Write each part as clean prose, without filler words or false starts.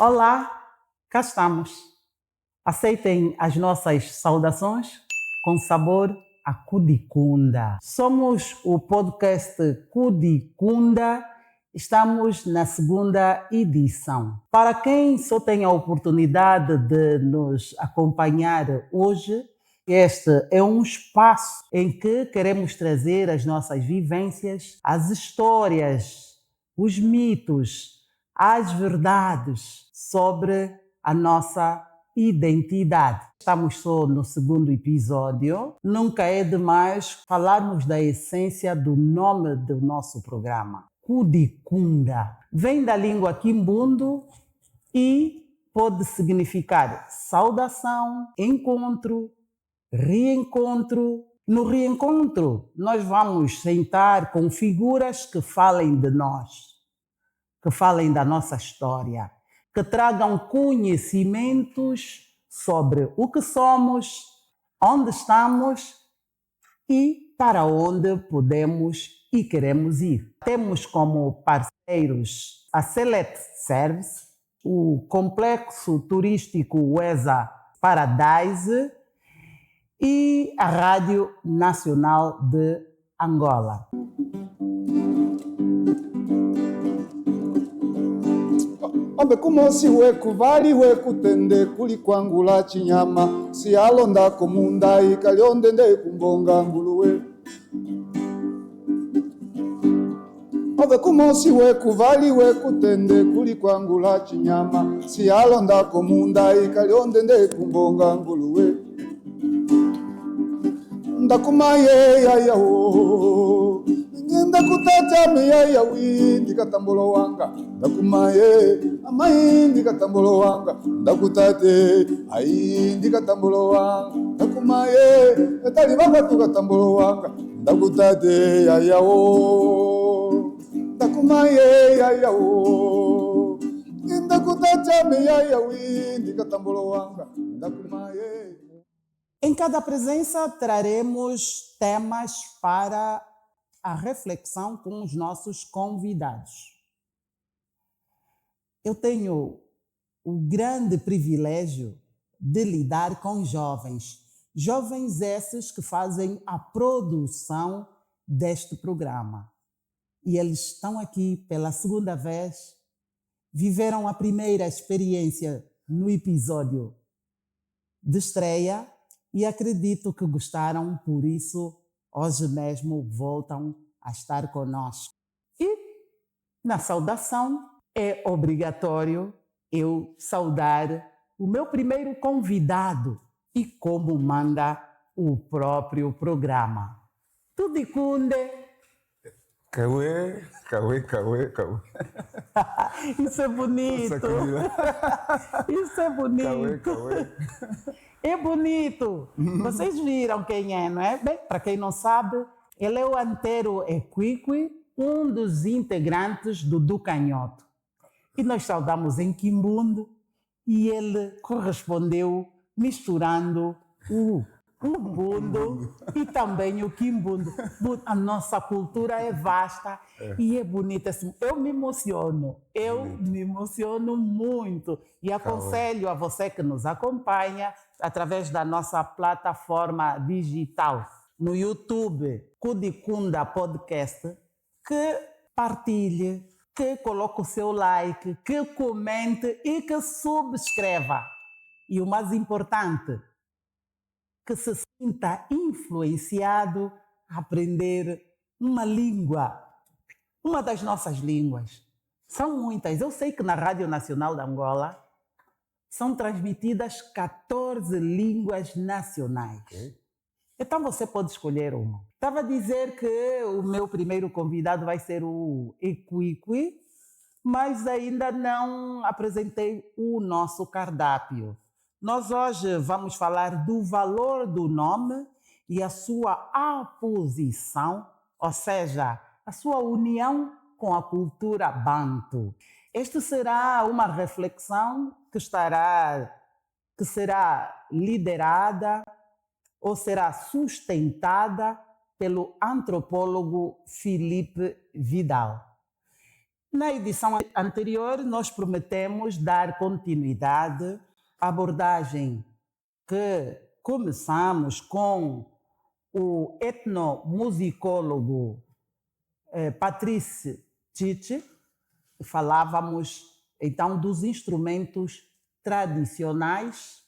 Olá, cá estamos. Aceitem as nossas saudações com sabor a Kudikunda. Somos o podcast Kudikunda. Estamos na segunda edição. Para quem só tem a oportunidade de nos acompanhar hoje, este é um espaço em que queremos trazer as nossas vivências, as histórias, os mitos, as verdades sobre a nossa identidade. Estamos só no segundo episódio. Nunca é demais falarmos da essência do nome do nosso programa. Kudikunda. Vem da língua Kimbundo e pode significar saudação, encontro, reencontro. No reencontro, nós vamos sentar com figuras que falem de nós, que falem da nossa história, que tragam conhecimentos sobre o que somos, onde estamos e para onde podemos e queremos ir. Temos como parceiros a Select Service, o Complexo Turístico Weza Paradise e a Rádio Nacional de Angola. Ambe kumosi weku vali weku tende kuli kwangula chinyama si alonda komunda ikalionde nde kumbonga nguluwe. Ambe kumosi weku vali weku tende kuli kwangula chinyama si alonda komunda ikalionde nde kumbonga nguluwe. Ndakumaye ya ho ngenda kutata miya ya windi katambulo wanga ndakumaye amaindi katambulo wanga ndakutate aindi katambulo wanga ndakumaye etali bagatu katambulo wanga ndakutate yayawo ndakumaye yayawo ngenda kutata miya ya windi katambulo wanga ndakumaye. Em cada presença traremos temas para a reflexão com os nossos convidados. Eu tenho o grande privilégio de lidar com jovens esses que fazem a produção deste programa. E eles estão aqui pela segunda vez, viveram a primeira experiência no episódio de estreia e acredito que gostaram, por isso hoje mesmo voltam a estar conosco. E na saudação é obrigatório eu saudar o meu primeiro convidado e como manda o próprio programa. Tudikunde. Cauê. Isso é bonito. Isso é bonito. Cauê. É bonito. Vocês viram quem é, não é? Bem, para quem não sabe, ele é o Antero Equiqui, um dos integrantes do Ducanhoto. E nós saudamos em Kimbundo e ele correspondeu misturando o Umbundo e também o Kimbundo. A nossa cultura é vasta e é bonita. Eu me emociono muito e aconselho a você que nos acompanha através da nossa plataforma digital no YouTube, Kudikunda Podcast, que partilhe, que coloque o seu like, que comente e que subscreva. E o mais importante, que se sinta influenciado a aprender uma língua, uma das nossas línguas. São muitas. Eu sei que na Rádio Nacional de Angola são transmitidas 14 línguas nacionais. Então você pode escolher uma. Estava a dizer que o meu primeiro convidado vai ser o Equiqui, mas ainda não apresentei o nosso cardápio. Nós hoje vamos falar do valor do nome e a sua aposição, ou seja, a sua união com a cultura banto. Esta será uma reflexão que será liderada ou será sustentada pelo antropólogo Felipe Vidal. Na edição anterior, nós prometemos dar continuidade à abordagem que começamos com o etnomusicólogo Patrice Chiche. Falávamos então dos instrumentos tradicionais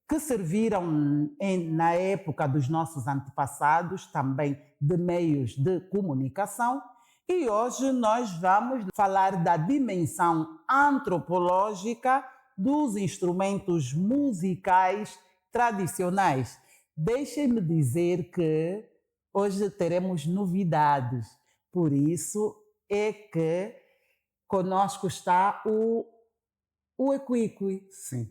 que serviram na época dos nossos antepassados, também de meios de comunicação. E hoje nós vamos falar da dimensão antropológica dos instrumentos musicais tradicionais. Deixem-me dizer que hoje teremos novidades, por isso é que conosco está o Equiqui. Sim.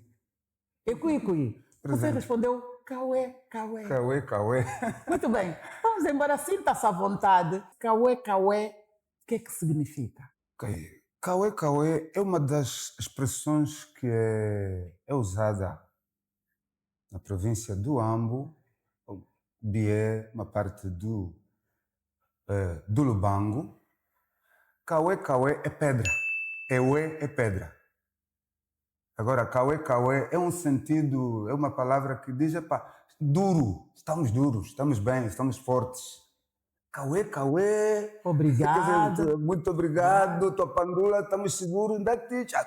Equiqui, você Presente. respondeu Cauê, Cauê. Cauê, Cauê. Muito bem, vamos embora, sinta-se à vontade. Cauê, Cauê, o que é que significa? Ok. Cauê, Cauê é uma das expressões que é usada na província do Ambo, Bié, uma parte do Lubango. Cauê, Cauê é pedra. Euê é pedra. Agora, Cauê, Cauê é um sentido, é uma palavra que diz, duro, estamos bem, estamos fortes. Cauê, Cauê. Obrigado. Quer dizer, muito obrigado, tua pandula, estamos seguros,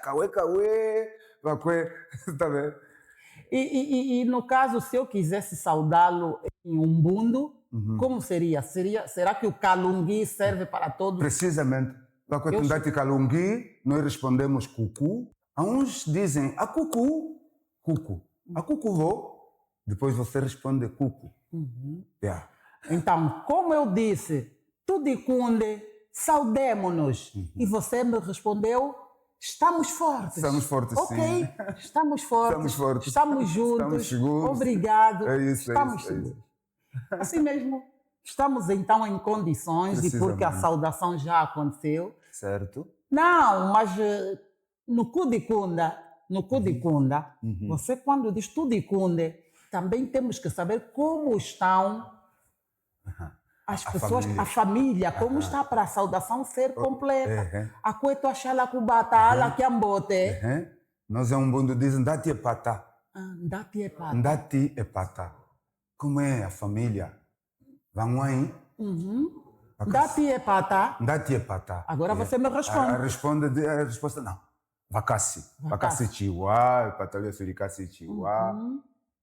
Cauê, Cauê. Está bem? E no caso, se eu quisesse saudá-lo em Umbundo, como seria? Será que o Calungui serve para todos? Precisamente. Para Tundati Calungui, nós respondemos cucu. Uns dizem a cucu, cucu. A cucu vou, depois você responde cucu. Yeah. Então, como eu disse, Tudicunde, saudemo-nos. E você me respondeu, estamos fortes. Estamos fortes, ok, sim. Estamos fortes. Estamos juntos. Estamos seguros. Obrigado. É isso, estamos é isso. Assim mesmo. Estamos então em condições, e porque a saudação já aconteceu. Certo. Não, mas no Kudikunda, você quando diz Tudicunde, também temos que saber como estão as pessoas, a família, como está para a saudação ser completa. A coito achala kubata, ala kiambote. Nós é um mundo diz ndati e pata. Ndati e pata. Ndati e pata. Como é a família? Vão aí? Ndati e pata. Ndati e pata. Agora você me responde. A resposta não. Vakasi. Vakasi chiwa, patalia surikasi chiwa.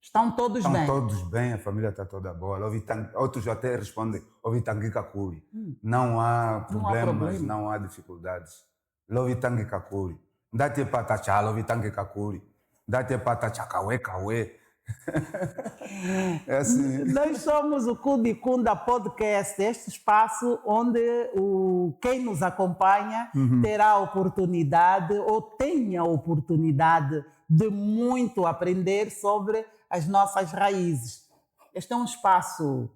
Estão todos bem. Estão todos bem, a família está toda boa. Outros até respondem, Ovitangikakuri. Não há problemas, não há dificuldades. Lovitangikakuri. Ndate patacha, Lovitangikakuri. Ndate patacha, Cauê, Cauê. É assim. Nós somos o Kudikunda Podcast, este espaço onde quem nos acompanha terá a oportunidade ou tem a oportunidade de muito aprender sobre as nossas raízes. Este é um espaço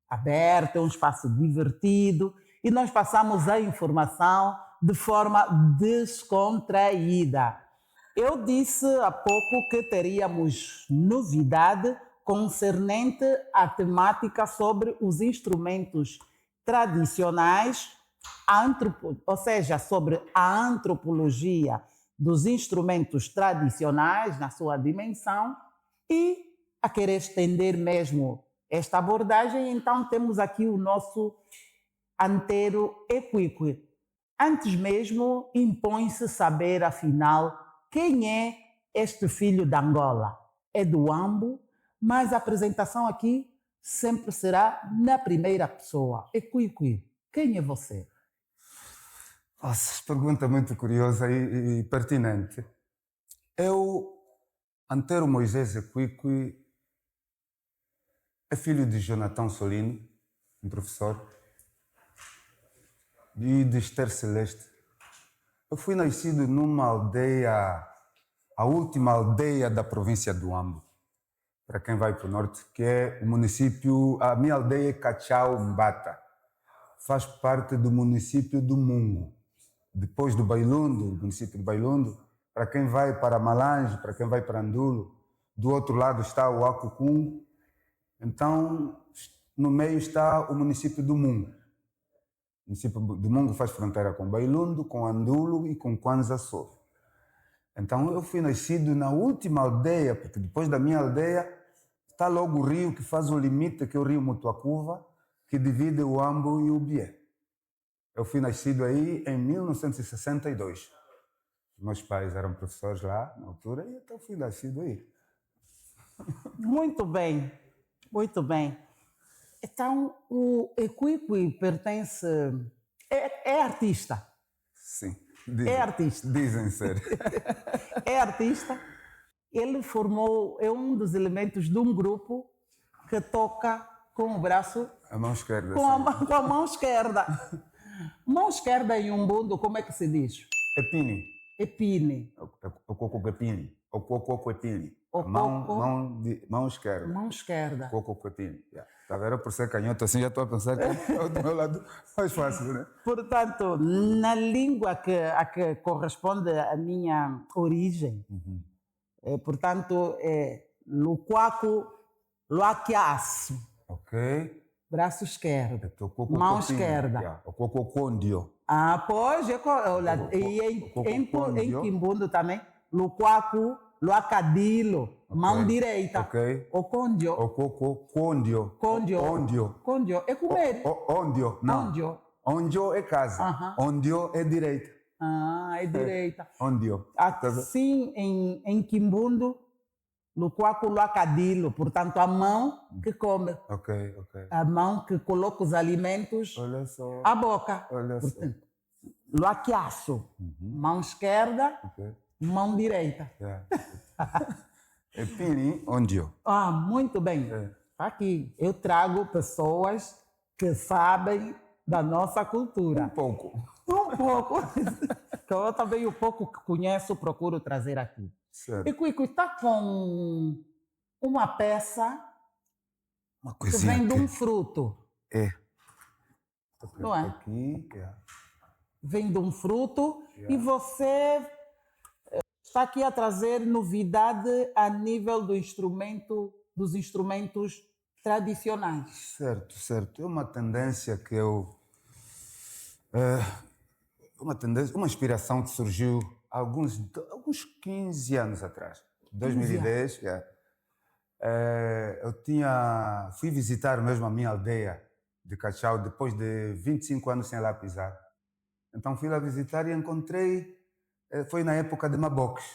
aberto, é um espaço divertido e nós passamos a informação de forma descontraída. Eu disse há pouco que teríamos novidade concernente à temática sobre os instrumentos tradicionais, ou seja, sobre a antropologia dos instrumentos tradicionais na sua dimensão e a querer estender mesmo esta abordagem, então temos aqui o nosso anteiro Equiqui. Antes mesmo, impõe-se saber, afinal, quem é este filho da Angola. É do Ambo, mas a apresentação aqui sempre será na primeira pessoa. Equiqui, quem é você? Nossa, pergunta muito curiosa e pertinente. Eu, Antero Moisés Equiqui, é filho de Jonathan Solino, um professor, e de Esther Celeste. Eu fui nascido numa aldeia, a última aldeia da província do Ambo, para quem vai para o norte, que é o município, a minha aldeia é Cachau Mbata, faz parte do município do Mungo. Depois do Bailundo, do município de Bailundo, para quem vai para Malange, para quem vai para Andulo, do outro lado está o Acucum, então no meio está o município do Mungo. O município de Mungo faz fronteira com Bailundo, com Andulo e com Kwanza Sul. Então eu fui nascido na última aldeia, porque depois da minha aldeia está logo o rio que faz o limite, que é o rio Mutuacuva, que divide o Ambo e o Bié. Eu fui nascido aí em 1962. Meus pais eram professores lá na altura e então fui nascido aí. Muito bem, muito bem. Então, o Equiqui pertence... É artista? Sim. É artista. Dizem ser. É artista. Ele é um dos elementos de um grupo que toca com o braço... A mão esquerda. Com a mão esquerda. Mão esquerda em umbundo, como é que se diz? Epine. Epine. O coco epine. O coco epine. O Mão esquerda. Mão esquerda. Coco epine. Tá vendo? Por ser canhoto assim, já estou a pensar que é do meu lado mais fácil, né? Portanto, na língua a que corresponde a minha origem, portanto, é Luquaco Luaquiaço. Ok. Braço esquerdo. Coco Mão epine. esquerda. O coco condio. Ah, pois, e em Quimbundo também, Luquaco Luacadilo. Mão direita. Ok. O condio. O coco condio. Condio. Condio é comer. Ondio, não. Ondio. Ondio é casa. Ondio é direita. Ah, é direita. Ondio. Assim, em Quimbundo, no Quaco Luacadilo, portanto, a mão que come. Ok. A mão que coloca os alimentos Olha só. à boca. Olha só. Portanto, Luaquiaço. Mão esquerda, mão direita. Epine, ondio. Ah, muito bem. Aqui, eu trago pessoas que sabem da nossa cultura. Um pouco. Um pouco. Que eu também, o pouco que conheço, procuro trazer aqui. Certo. E Cuico está com uma peça Uma que coisinha vem de aqui. um fruto. É. Não é? Aqui, Vem de um fruto e você está aqui a trazer novidade a nível dos instrumentos tradicionais. Certo. É uma tendência que uma inspiração que surgiu há alguns 15 anos atrás. 2010, fui visitar mesmo a minha aldeia de Cachau depois de 25 anos sem lá pisar. Então fui lá visitar e encontrei, foi na época de maboques.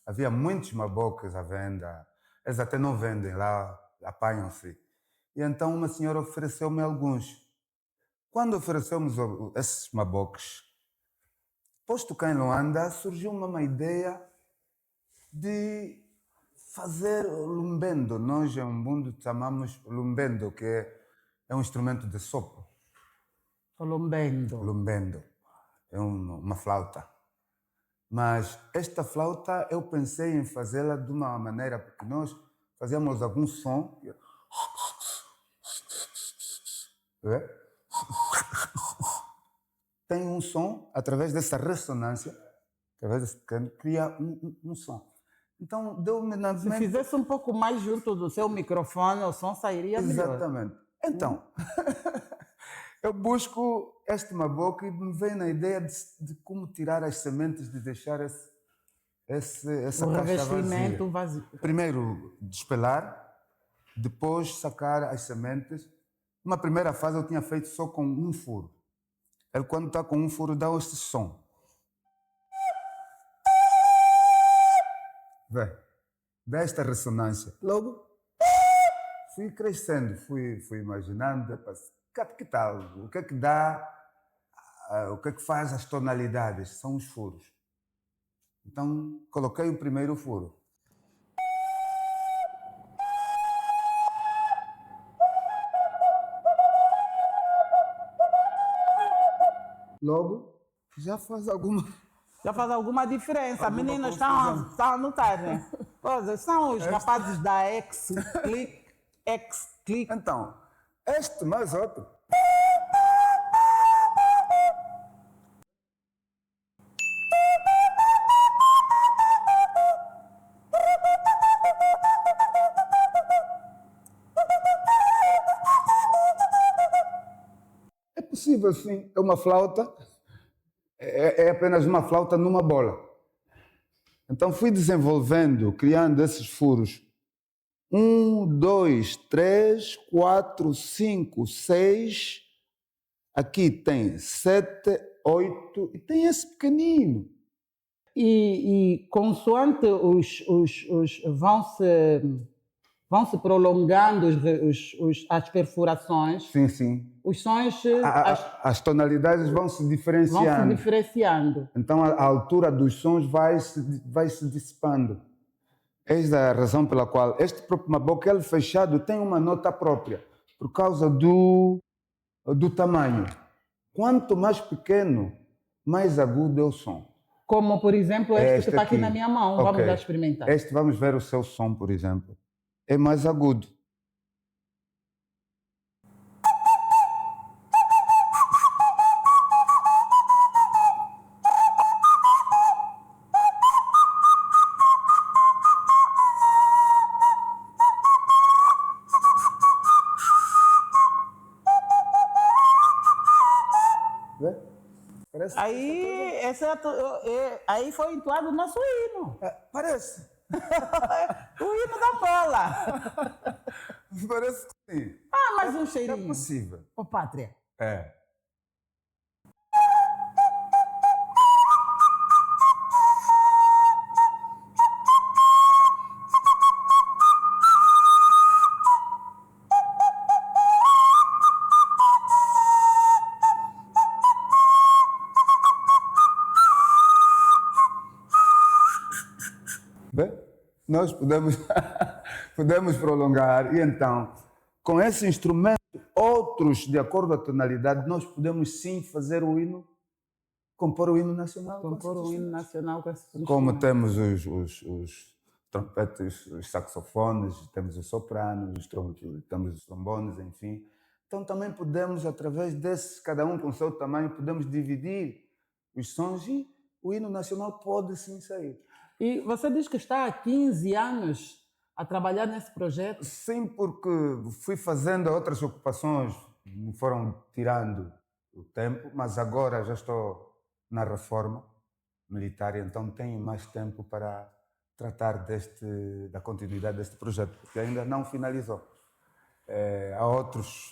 Havia muitos maboques à venda, eles até não vendem lá, apanham-se. E então uma senhora ofereceu-me alguns. Quando ofereceu-me esses maboques, posto cá em Luanda, surgiu-me uma ideia de fazer o lumbendo. Nós em Umbundo chamamos lumbendo, que é um instrumento de sopro. Lumbendo. Lumbendo. É uma flauta. Mas esta flauta eu pensei em fazê-la de uma maneira, porque nós fazíamos algum som. Tem um som, através dessa ressonância, através desse pequeno, cria um som. Então, deu-me na Se fizesse um pouco mais junto do seu microfone, o som sairia melhor. Exatamente. Então, eu busco este maboque e me vem na ideia de como tirar as sementes, de deixar essa O caixa revestimento vazia. vazio. Primeiro despelar, depois sacar as sementes. Uma primeira fase eu tinha feito só com um furo. Ele, quando está com um furo, dá este som. Vê, dá esta ressonância. Logo, fui crescendo, fui imaginando, que tal? O que é que dá? O que é que faz as tonalidades? São os furos. Então, coloquei o primeiro furo. Logo, já faz alguma diferença. Alguma Meninas confusão. estão a notar, né? Pois, são os rapazes da X-Click. Então, este mais outro. percussivo assim, é uma flauta, é apenas uma flauta numa bola. Então fui desenvolvendo, criando esses furos. 1, 2, 3, 4, 5, 6. Aqui tem 7, 8 e tem esse pequenino. E consoante vão se prolongando as perfurações, Sim. os sons As tonalidades vão se vão se diferenciando. diferenciando. Então a altura dos sons vai se dissipando. Eis a razão pela qual este próprio maboque, ele fechado, tem uma nota própria, por causa do tamanho. Quanto mais pequeno, mais agudo é o som. Como, por exemplo, este que está aqui na minha mão. Ok. Vamos lá experimentar. Este, vamos ver o seu som, por exemplo. É mais agudo. Vê? Parece Aí foi entoado o nosso hino. Parece. O hino da bola. Parece que sim. Mais um É cheirinho. possível. Ô, Pátria. É. Vê? Nós podemos prolongar, e então, com esse instrumento, outros, de acordo com a tonalidade, nós podemos sim fazer o hino, compor o hino nacional. Compor o hino nacional com esse Como instrumento. temos os trompetes, os saxofones, temos os sopranos, temos os trombones, enfim. Então também podemos, através desses, cada um com o seu tamanho, podemos dividir os sons e o hino nacional pode sim sair. E você diz que está há 15 anos a trabalhar nesse projeto? Sim, porque fui fazendo outras ocupações, me foram tirando o tempo, mas agora já estou na reforma militar, então tenho mais tempo para tratar da continuidade deste projeto, porque ainda não finalizou. Há outros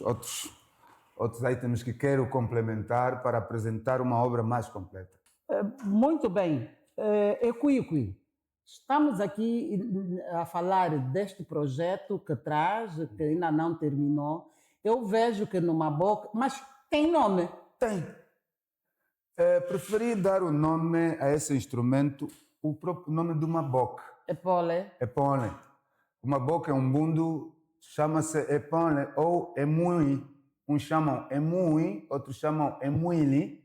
itens que quero complementar para apresentar uma obra mais completa. Muito bem. Equiqui, estamos aqui a falar deste projeto que traz, que ainda não terminou. Eu vejo que numa boca, mas tem nome. Tem. Preferi dar o nome a esse instrumento, o próprio nome de uma boca. Epole. Epone. Uma boca é um bundo, chama-se epone ou emui. Uns chamam emui, outros chamam emuili,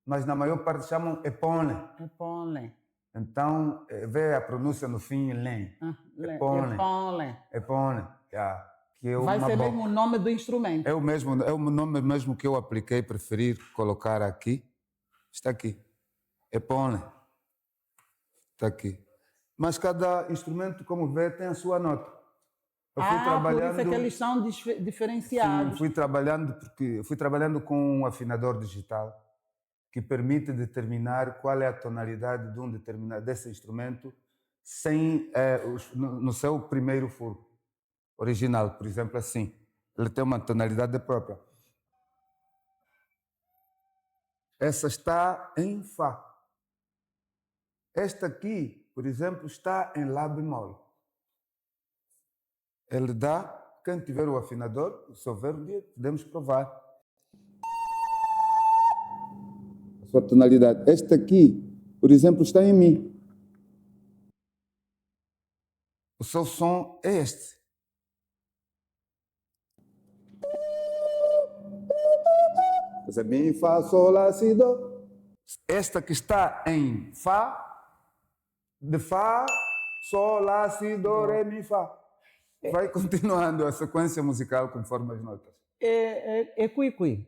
mas na maior parte chamam epone. Epole. Então, vê a pronúncia no fim, len. Epone. Epole. Epone. Yeah. Que é Vai uma ser boca. mesmo o nome do instrumento. É o nome mesmo que eu apliquei, preferi colocar aqui. Está aqui. Epone. Está aqui. Mas cada instrumento, como vê, tem a sua nota. Eu fui Por isso é que eles são diferenciados. Sim, fui trabalhando com um afinador digital que permite determinar qual é a tonalidade de desse instrumento sem, no seu primeiro furo original, por exemplo, assim. Ele tem uma tonalidade própria. Essa está em Fá. Esta aqui, por exemplo, está em Lá bemol. Ele dá, quem tiver o afinador, se houver um dia, podemos provar. A sua tonalidade. Esta aqui, por exemplo, está em Mi. O seu som é este. Você é Mi, Fá, Sol, Lá, Si, Do. Esta que está em Fá, de Fá, Sol, Lá, Si, Do, Ré, Mi, Fá. Vai continuando a sequência musical conforme as notas. Equiqui,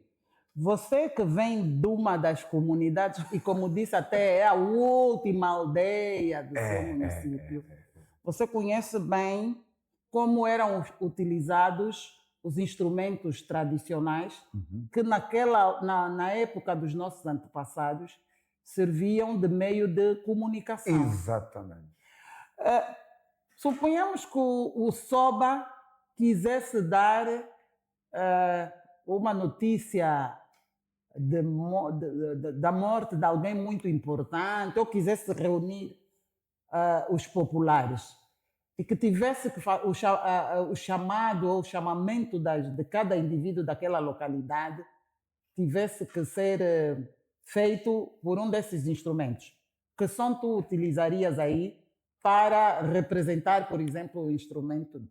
você que vem de uma das comunidades, e como disse até, é a última aldeia do seu município, você conhece bem como eram utilizados os instrumentos tradicionais que na época dos nossos antepassados serviam de meio de comunicação. Exatamente. Suponhamos que o Soba quisesse dar uma notícia da morte de alguém muito importante, ou quisesse reunir os populares, e que tivesse que o chamado ou o chamamento de cada indivíduo daquela localidade tivesse que ser feito por um desses instrumentos. Que som tu utilizarias aí para representar, por exemplo, o instrumento?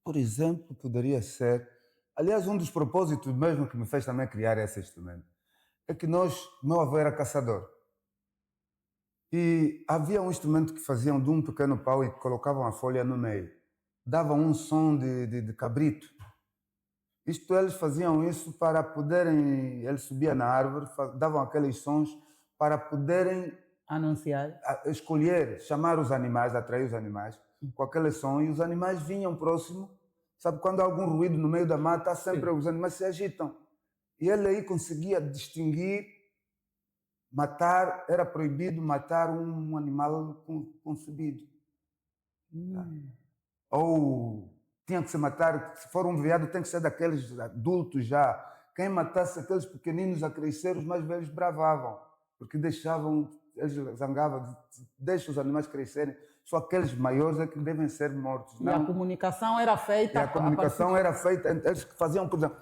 Por exemplo, poderia ser... Aliás, um dos propósitos mesmo que me fez também criar esse instrumento é que meu avô era caçador. E havia um instrumento que faziam de um pequeno pau e colocavam a folha no meio. Davam um som de cabrito. Eles faziam isso para poderem... Eles subiam na árvore, davam aqueles sons para poderem... Anunciar. Escolher, chamar os animais, atrair os animais com aquele som, e os animais vinham próximo. Sabe, quando há algum ruído no meio da mata, sempre os animais se agitam. E ele aí conseguia distinguir, matar, era proibido matar um animal concebido. Ou tinha que se matar, se for um veado, tem que ser daqueles adultos já. Quem matasse aqueles pequeninos a crescer, os mais velhos bravavam, porque eles zangavam, deixam os animais crescerem. Só aqueles maiores é que devem ser mortos. Não? E a comunicação era feita... E a comunicação era feita, eles faziam, por exemplo...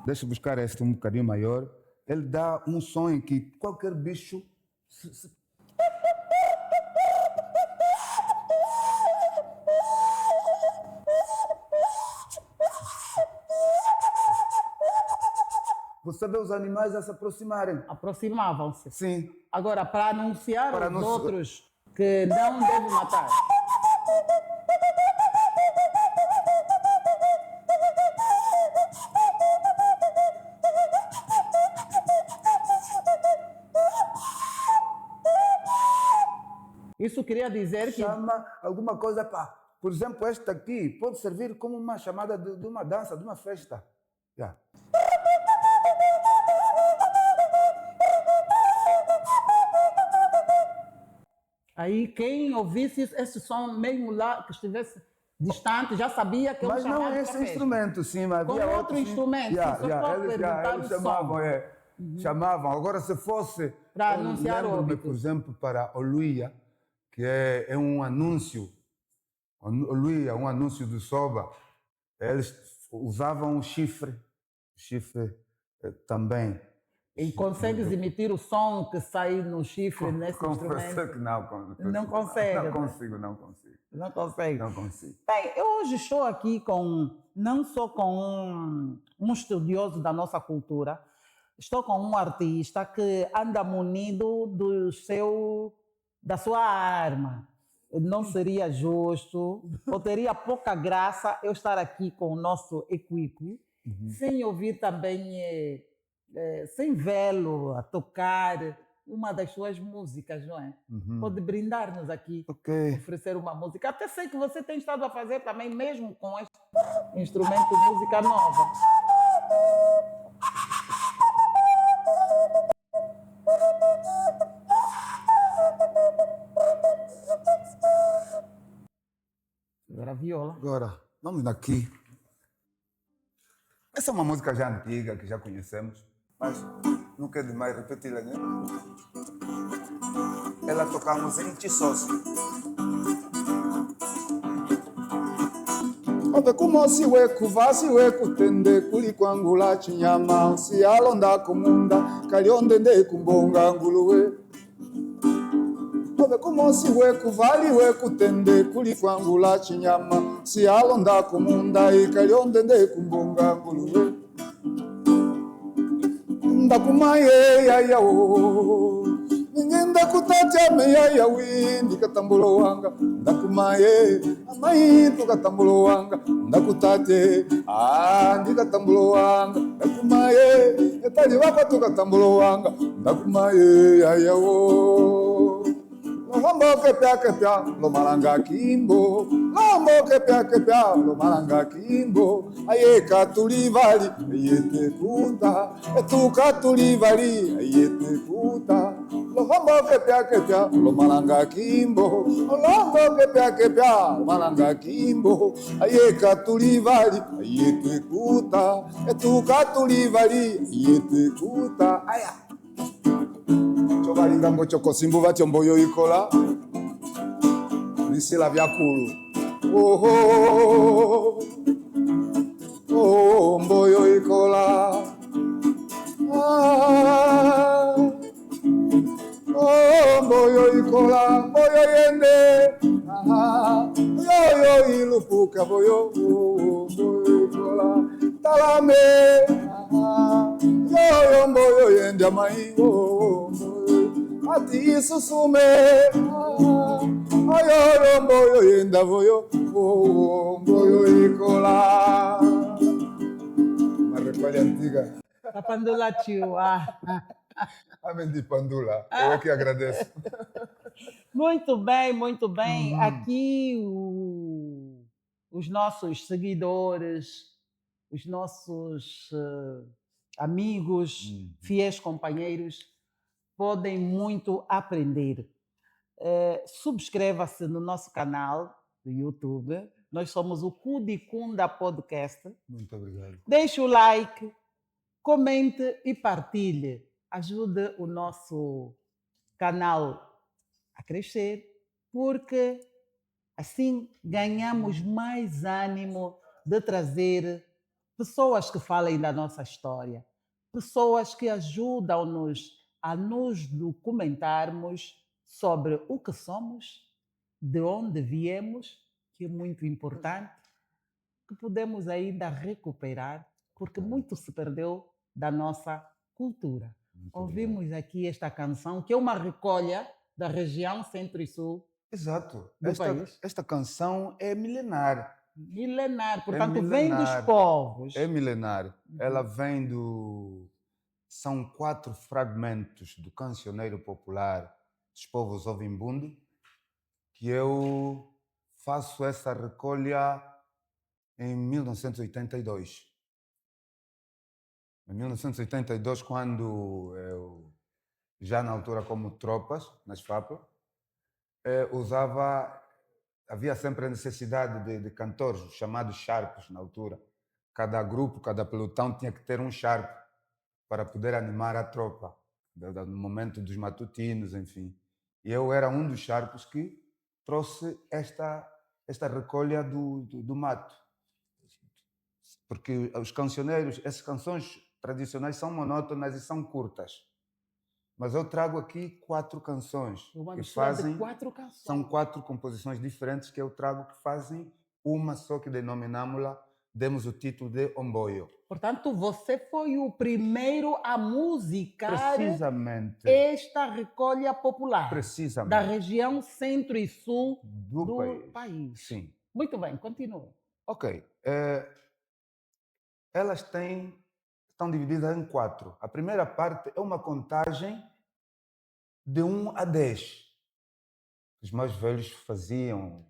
Deixa eu buscar este um bocadinho maior. Ele dá um som em que qualquer bicho... Você vê os animais a se aproximarem. Aproximavam-se. Sim. Agora, para anunciar aos outros que não devem matar. Isso queria dizer que... Chama alguma coisa para... Por exemplo, esta aqui pode servir como uma chamada de uma dança, de uma festa. Yeah. Aí quem ouvisse esse som, mesmo lá, que estivesse distante, já sabia que eu mas não esse instrumento, sim, mas havia outro instrumento. Eles chamavam, chamavam. Agora, se fosse para anunciar óbitos, por exemplo, para Oluia, que é um anúncio, Oluia, um anúncio do Soba, eles usavam o chifre também. E consegues emitir o som que sai no chifre nesse instrumento? Confesso que não. Não consegue. Não consigo. Não consegue. Não consigo. Bem, eu hoje estou aqui não só com um estudioso da nossa cultura, estou com um artista que anda munido da sua arma. Não seria justo, ou teria pouca graça eu estar aqui com o nosso equipe, sem ouvir também... sem vê-lo a tocar uma das suas músicas, não é? Pode brindar-nos aqui, oferecer uma música. Até sei que você tem estado a fazer também, mesmo com este instrumento, música nova. Agora a viola. Agora, vamos daqui. Essa é uma música já antiga, que já conhecemos. Mas nunca é demais repeti-la, né? Ela tocamos em Tissoso. Ove como si weku vasi weku tende kuli kwangula chinyama si alonda kumunda kalionde nde kumbonga nguluwe. Ove como si weku vali weku tende kuli kwangula chinyama si alonda kumunda kalionde nde kumbonga nguluwe. Ndakumaye yaya o Ningenda kutacha me yaya windi katambulo wanga Ndakumaye amai tu katambulo wanga Ndakutate ndi katambulo wanga Ndakumaye etali wako tu katambulo wanga Ndakumaye yaya o lombo que pia, lo malanga kimbo. Lombo que pia, lo malanga kimbo. Aye katulivali, aye te kuta. Tu katulivali, aye te kuta. Lombo que pia, lo malanga kimbo. Lombo que pia, lo malanga kimbo. Aye katulivali, aye te kuta. Tu katulivali, aye te kuta. Aya. Chobalingango chokosimbu vatyomboyo ikola lisila vyakulu oh, oh, mboyo ikola ah, oh, mboyo ikola mboyo yende ah, yoyo ilupuka boyo oh, mboyo ikola talame ah, yoyo mboyo yende amai oh, ati isusume ayo mboyo yenda boyo mboyo ikola Marequalha antiga. A Pandula tio. Amém de Pandula. Eu é que agradeço. Muito bem, muito bem. Aqui os nossos seguidores, os nossos amigos, fiéis companheiros, podem muito aprender. Subscreva-se no nosso canal do YouTube. Nós somos o Kudikunda Podcast. Muito obrigado. Deixe o like, comente e partilhe. Ajude o nosso canal a crescer, porque assim ganhamos mais ânimo de trazer pessoas que falem da nossa história, pessoas que ajudam-nos a nos documentarmos sobre o que somos, de onde viemos, que é muito importante, que podemos ainda recuperar, porque muito se perdeu da nossa cultura. Ouvimos aqui esta canção, que é uma recolha da região centro e sul. Exato. Do país. Esta canção é milenar. Milenar, portanto, É vem dos milenar. povos. É milenar. Ela vem do... São 4 fragmentos do cancioneiro popular dos povos Ovimbundo, que eu faço essa recolha em 1982. Em 1982, quando eu, já na altura como tropas, nas FAPA, havia sempre a necessidade de cantores, chamados charpos na altura. Cada grupo, cada pelotão tinha que ter um charpo para poder animar a tropa, no momento dos matutinos, enfim. E eu era um dos charpos que trouxe esta recolha do mato. Porque os cancioneiros, essas canções tradicionais são monótonas e são curtas. Mas eu trago aqui 4 canções que fazem... 4 canções. São 4 composições diferentes que eu trago que fazem uma só, que denominamos-la, demos o título de Omboio. Portanto, você foi o primeiro a musicar Precisamente. esta recolha popular. Precisamente. Da região centro e sul do país. Sim. Muito bem, continua. Ok. Elas estão divididas em 4. A primeira parte é uma contagem de 1 a 10. Os mais velhos faziam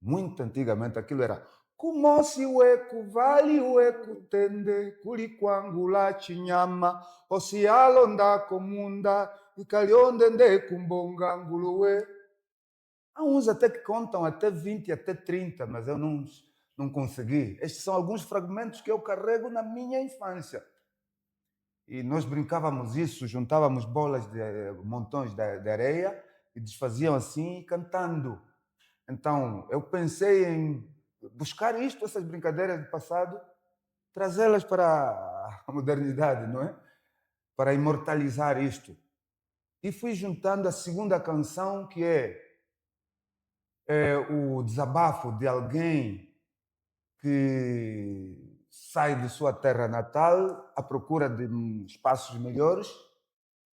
muito antigamente. Aquilo era Kumosi weku vali weku tende kulikwangula chinyama osialonda komunda ikalionde kumbonga nguluwe. Há uns até que contam até 20, até 30, mas eu não consegui. Estes são alguns fragmentos que eu carrego na minha infância. E nós brincávamos isso, juntávamos montões de areia e desfaziam assim, cantando. Então, eu pensei em buscar essas brincadeiras do passado, trazê-las para a modernidade, não é? Para imortalizar isto. E fui juntando a segunda canção, que é o desabafo de alguém que sai de sua terra natal à procura de espaços melhores,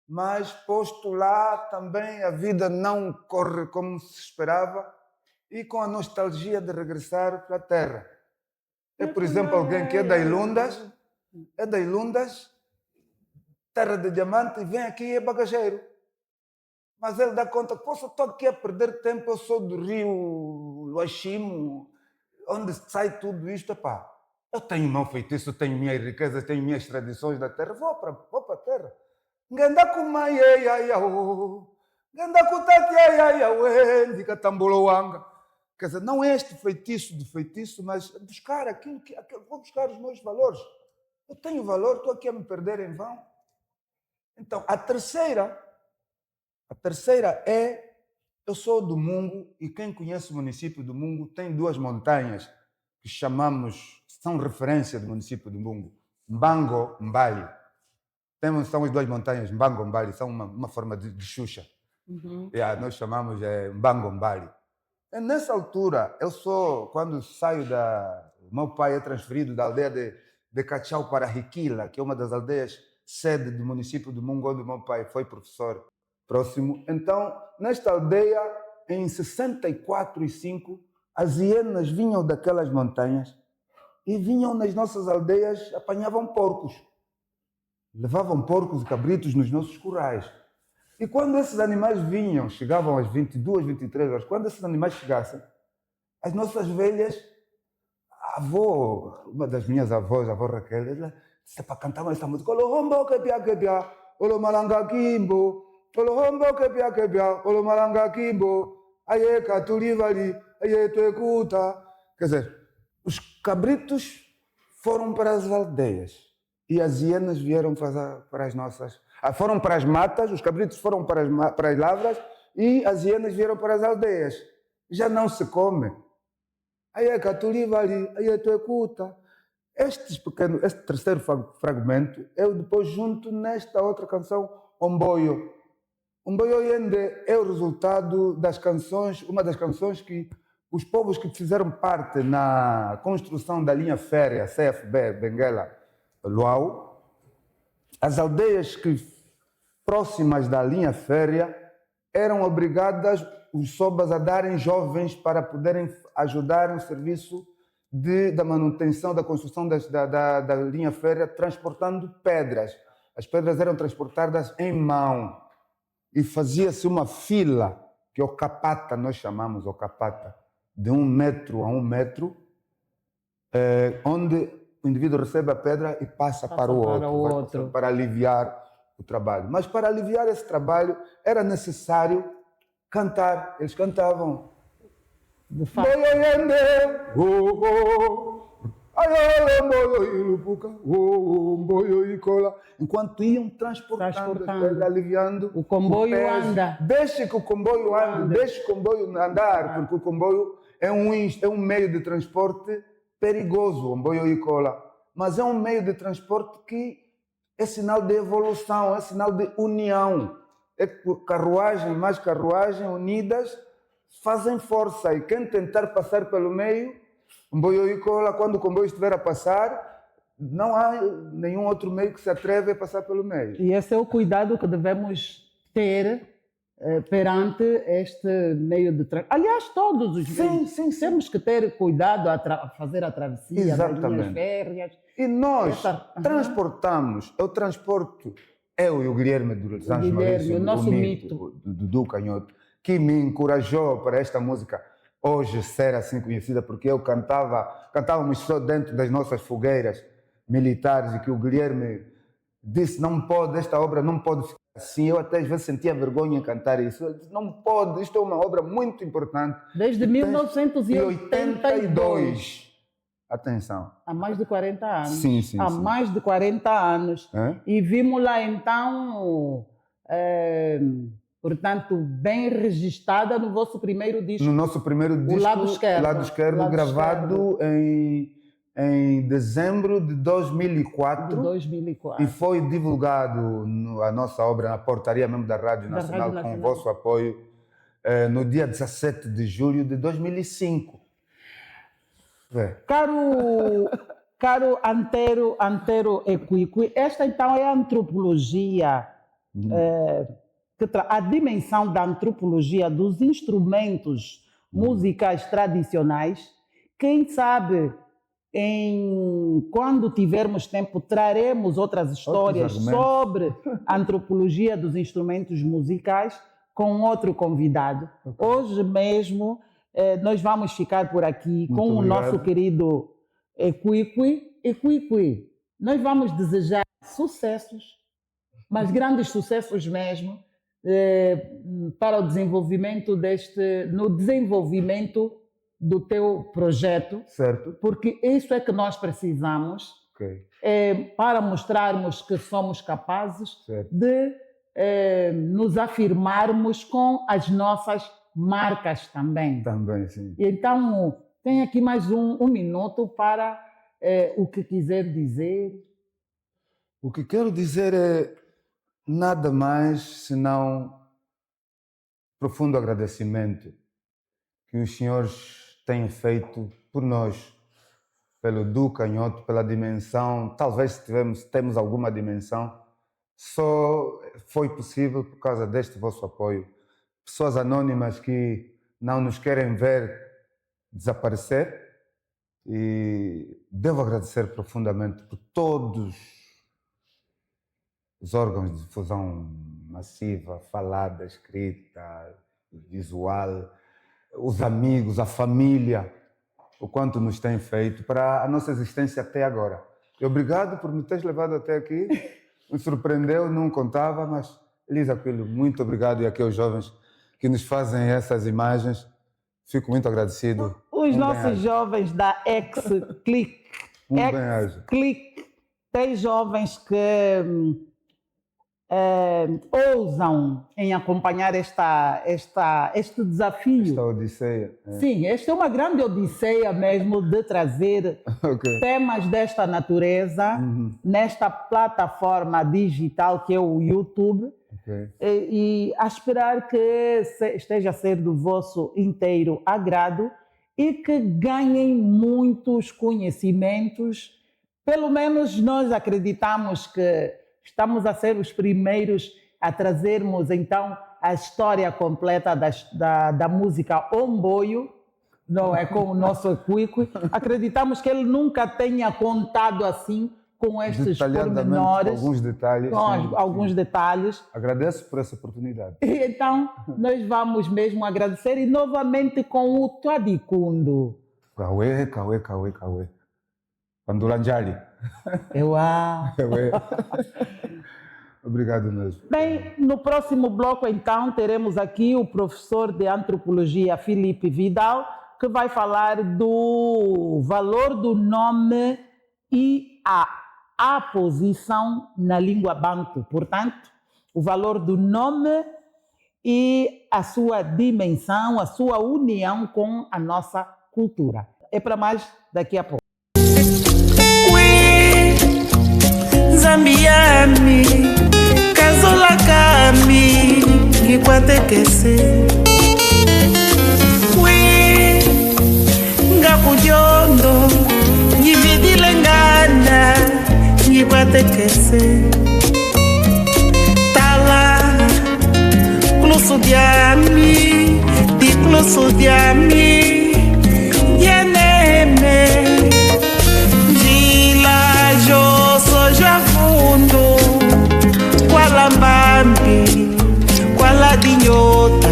mas posto lá também a vida não corre como se esperava e com a nostalgia de regressar para a terra. Por exemplo, alguém que é da Ilundas, terra de diamante, e vem aqui e é bagageiro. Mas ele dá conta, poxa, eu estou aqui a perder tempo, eu sou do rio Luachimo, onde sai tudo isto, epá. Eu tenho meu feitiço, tenho minhas riquezas, tenho minhas tradições da terra, vou para a terra. Ganda kuma ganda kutati indica tamboloanga. Quer dizer, não é este feitiço de feitiço, mas buscar aquilo que vou buscar os meus valores. Eu tenho valor, estou aqui a me perder em vão. Então, a terceira é, eu sou do Mungo, e quem conhece o município do Mungo tem duas montanhas que chamamos, são referência do município do Mungo, Mbango, Mbali. São as duas montanhas, Mbango, Mbali, são uma forma de Xuxa. Nós chamamos Mbango, Mbali. E nessa altura, quando saio o meu pai é transferido da aldeia de Cachau para Riquila, que é uma das aldeias sede do município do Mungo, onde o meu pai foi professor próximo. Então, nesta aldeia, em 64 e 5, as hienas vinham daquelas montanhas e vinham nas nossas aldeias, apanhavam porcos. Levavam porcos e cabritos nos nossos currais. E quando esses animais vinham, chegavam às 22, 23 horas, quando esses animais chegassem, as nossas velhas, a avó, uma das minhas avós, a avó Raquel, ela disse para cantar essa música, Olorombo kepia, Olomalanga kimbo, Olorombo kepia, Olomalanga kimbo, aye katulivali, aye tuekuta. Quer dizer, os cabritos foram para as aldeias e as hienas vieram para as nossas. Foram para as matas, os cabritos foram para as lavras e as hienas vieram para as aldeias. Já não se come. Aí é catulivali, aí é tuecuta. Este terceiro fragmento eu depois junto nesta outra canção, Omboio. Omboio Yende é o resultado das canções, uma das canções que os povos que fizeram parte na construção da linha férrea CFB, Benguela, Luau, as aldeias próximas da linha férrea eram obrigadas os sobas a darem jovens para poderem ajudar no serviço da manutenção, da construção da linha férrea, transportando pedras. As pedras eram transportadas em mão e fazia-se uma fila, que é o capata, nós chamamos o capata, de 1 metro a 1 metro, onde o indivíduo recebe a pedra e passa para o outro, para aliviar o trabalho. Mas para aliviar esse trabalho era necessário cantar. Eles cantavam. Enquanto iam transportando, aliviando. O comboio anda. Deixe que o comboio ande, deixe o comboio andar, porque o comboio é um meio de transporte perigoso, Omboio e cola, mas é um meio de transporte que é sinal de evolução, é sinal de união. É carruagem mais carruagem unidas fazem força, e quem tentar passar pelo meio, Omboio e cola, quando o comboio estiver a passar, não há nenhum outro meio que se atreve a passar pelo meio. E esse é o cuidado que devemos ter perante este meio de transporte. Aliás, todos os meios. Sim. Temos que ter cuidado a fazer a travessia das linhas férreas. E nós transportamos, eu e o Guilherme dos Anjos Maurício, o nosso mito, do Dudu Canhoto, que me encorajou para esta música hoje ser assim conhecida, porque eu cantávamos só dentro das nossas fogueiras militares, e que o Guilherme disse, esta obra não pode ficar assim. Eu até às vezes sentia vergonha em cantar isso. Eu disse, não pode, isto é uma obra muito importante. Desde 1982. Atenção. Há mais de 40 anos. Sim. Há mais de 40 anos. E vimos lá então, portanto, bem registada no vosso primeiro disco. No nosso primeiro disco, Lado Esquerdo, gravado em dezembro de 2004. E foi divulgado a nossa obra na portaria mesmo da Rádio Nacional, com o vosso apoio, no dia 17 de julho de 2005. Caro Antero Equiqui, esta então é a antropologia, a dimensão da antropologia dos instrumentos musicais tradicionais. Quem sabe, quando tivermos tempo, traremos outras histórias sobre a antropologia dos instrumentos musicais, com outro convidado. Hoje mesmo nós vamos ficar por aqui com o nosso querido Equiqui. Nós vamos desejar sucessos, mas grandes sucessos mesmo, para o desenvolvimento no desenvolvimento do teu projeto, Certo. porque isso é que nós precisamos, para mostrarmos que somos capazes Certo. de nos afirmarmos com as nossas marcas também. Também, sim. Então, tem aqui mais um minuto para o que quiser dizer. O que quero dizer é nada mais senão profundo agradecimento que os senhores têm feito por nós, pelo Du Canhoto, pela dimensão. Talvez temos alguma dimensão, só foi possível por causa deste vosso apoio. Pessoas anônimas que não nos querem ver desaparecer, e devo agradecer profundamente por todos os órgãos de difusão massiva, falada, escrita, visual, os amigos, a família, o quanto nos têm feito para a nossa existência até agora. E obrigado por me teres levado até aqui, me surpreendeu, não contava, mas Elisa Aquilo, muito obrigado, e aqui aos jovens que nos fazem essas imagens, fico muito agradecido. Os nossos jovens da X-Click. X-Click. Tem jovens que ousam em acompanhar este desafio. Esta odisseia. Sim, esta é uma grande odisseia mesmo de trazer temas desta natureza nesta plataforma digital que é o YouTube. E a esperar que esteja a ser do vosso inteiro agrado e que ganhem muitos conhecimentos. Pelo menos nós acreditamos que estamos a ser os primeiros a trazermos então a história completa da música Omboio, não é, com o nosso Equiqui. Acreditamos que ele nunca tenha contado assim, com estes pormenores, alguns detalhes. Agradeço por essa oportunidade. E então, nós vamos mesmo agradecer, e novamente com o Tuadicundo. Cauê. Pandulanjali. Obrigado mesmo. Bem, no próximo bloco, então, teremos aqui o professor de antropologia Filipe Vidal, que vai falar do valor do nome e a posição na língua banto. Portanto, o valor do nome e a sua dimensão, a sua união com a nossa cultura. É para mais daqui a pouco. Zambiami, Kazolakami, Kikwatekese. Ngakujondo, Nyividilengana, Kikwatekese. Tala, Klusudiami, Diklusudiami, Yeneme. Javundo, Qualambambi, Qualadinhota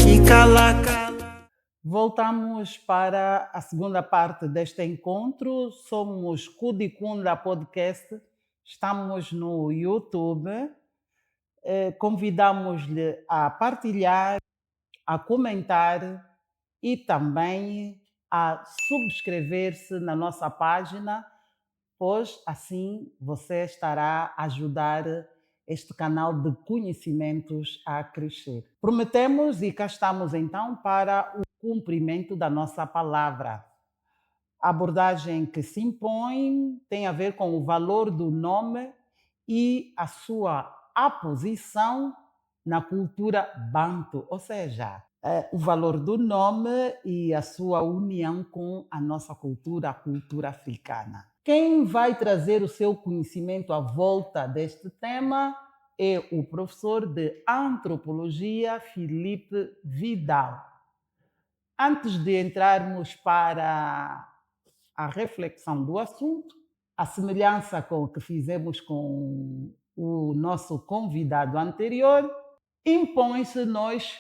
e Calacala. Voltamos para a segunda parte deste encontro. Somos Kudikunda Podcast, estamos no YouTube. Convidamos-lhe a partilhar, a comentar e também a subscrever-se na nossa página, pois assim você estará a ajudar este canal de conhecimentos a crescer. Prometemos e cá estamos então para o cumprimento da nossa palavra. A abordagem que se impõe tem a ver com o valor do nome e a sua aposição na cultura banto, ou seja, o valor do nome e a sua união com a nossa cultura, a cultura africana. Quem vai trazer o seu conhecimento à volta deste tema é o professor de antropologia Filipe Vidal. Antes de entrarmos para a reflexão do assunto, a semelhança com o que fizemos com o nosso convidado anterior, impõe-se nós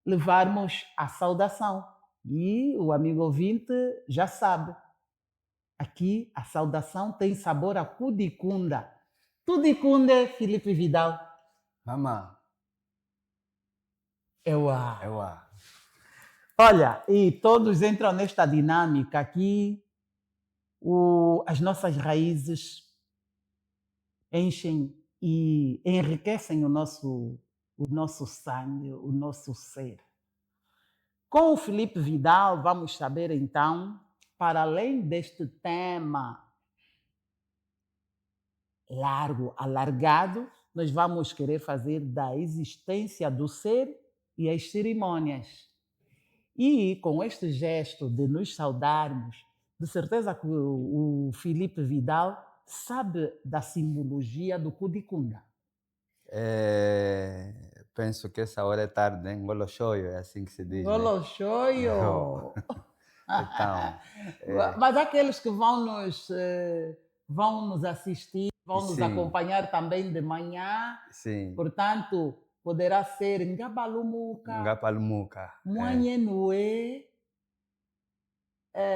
levarmos a saudação. E o amigo ouvinte já sabe, aqui a saudação tem sabor a Kudikunda. Tudikunda, Filipe Vidal. Mama, Ewa. ewa. Olha, e todos entram nesta dinâmica aqui, as nossas raízes enchem e enriquecem o nosso sangue, o nosso ser. Com o Filipe Vidal, vamos saber então, para além deste tema largo, alargado, nós vamos querer fazer da existência do ser e as cerimônias. E com este gesto de nos saudarmos, de certeza que o Filipe Vidal sabe da simbologia do Kudikunda. Penso que essa hora é tarde, hein? Golochoio, é assim que se diz. Né? Golochoio! Então, Mas aqueles que vão nos assistir, vão nos Sim. acompanhar também de manhã, sim, portanto, poderá ser Ngabalumuka, Ngapalumuka. Mwanyenue,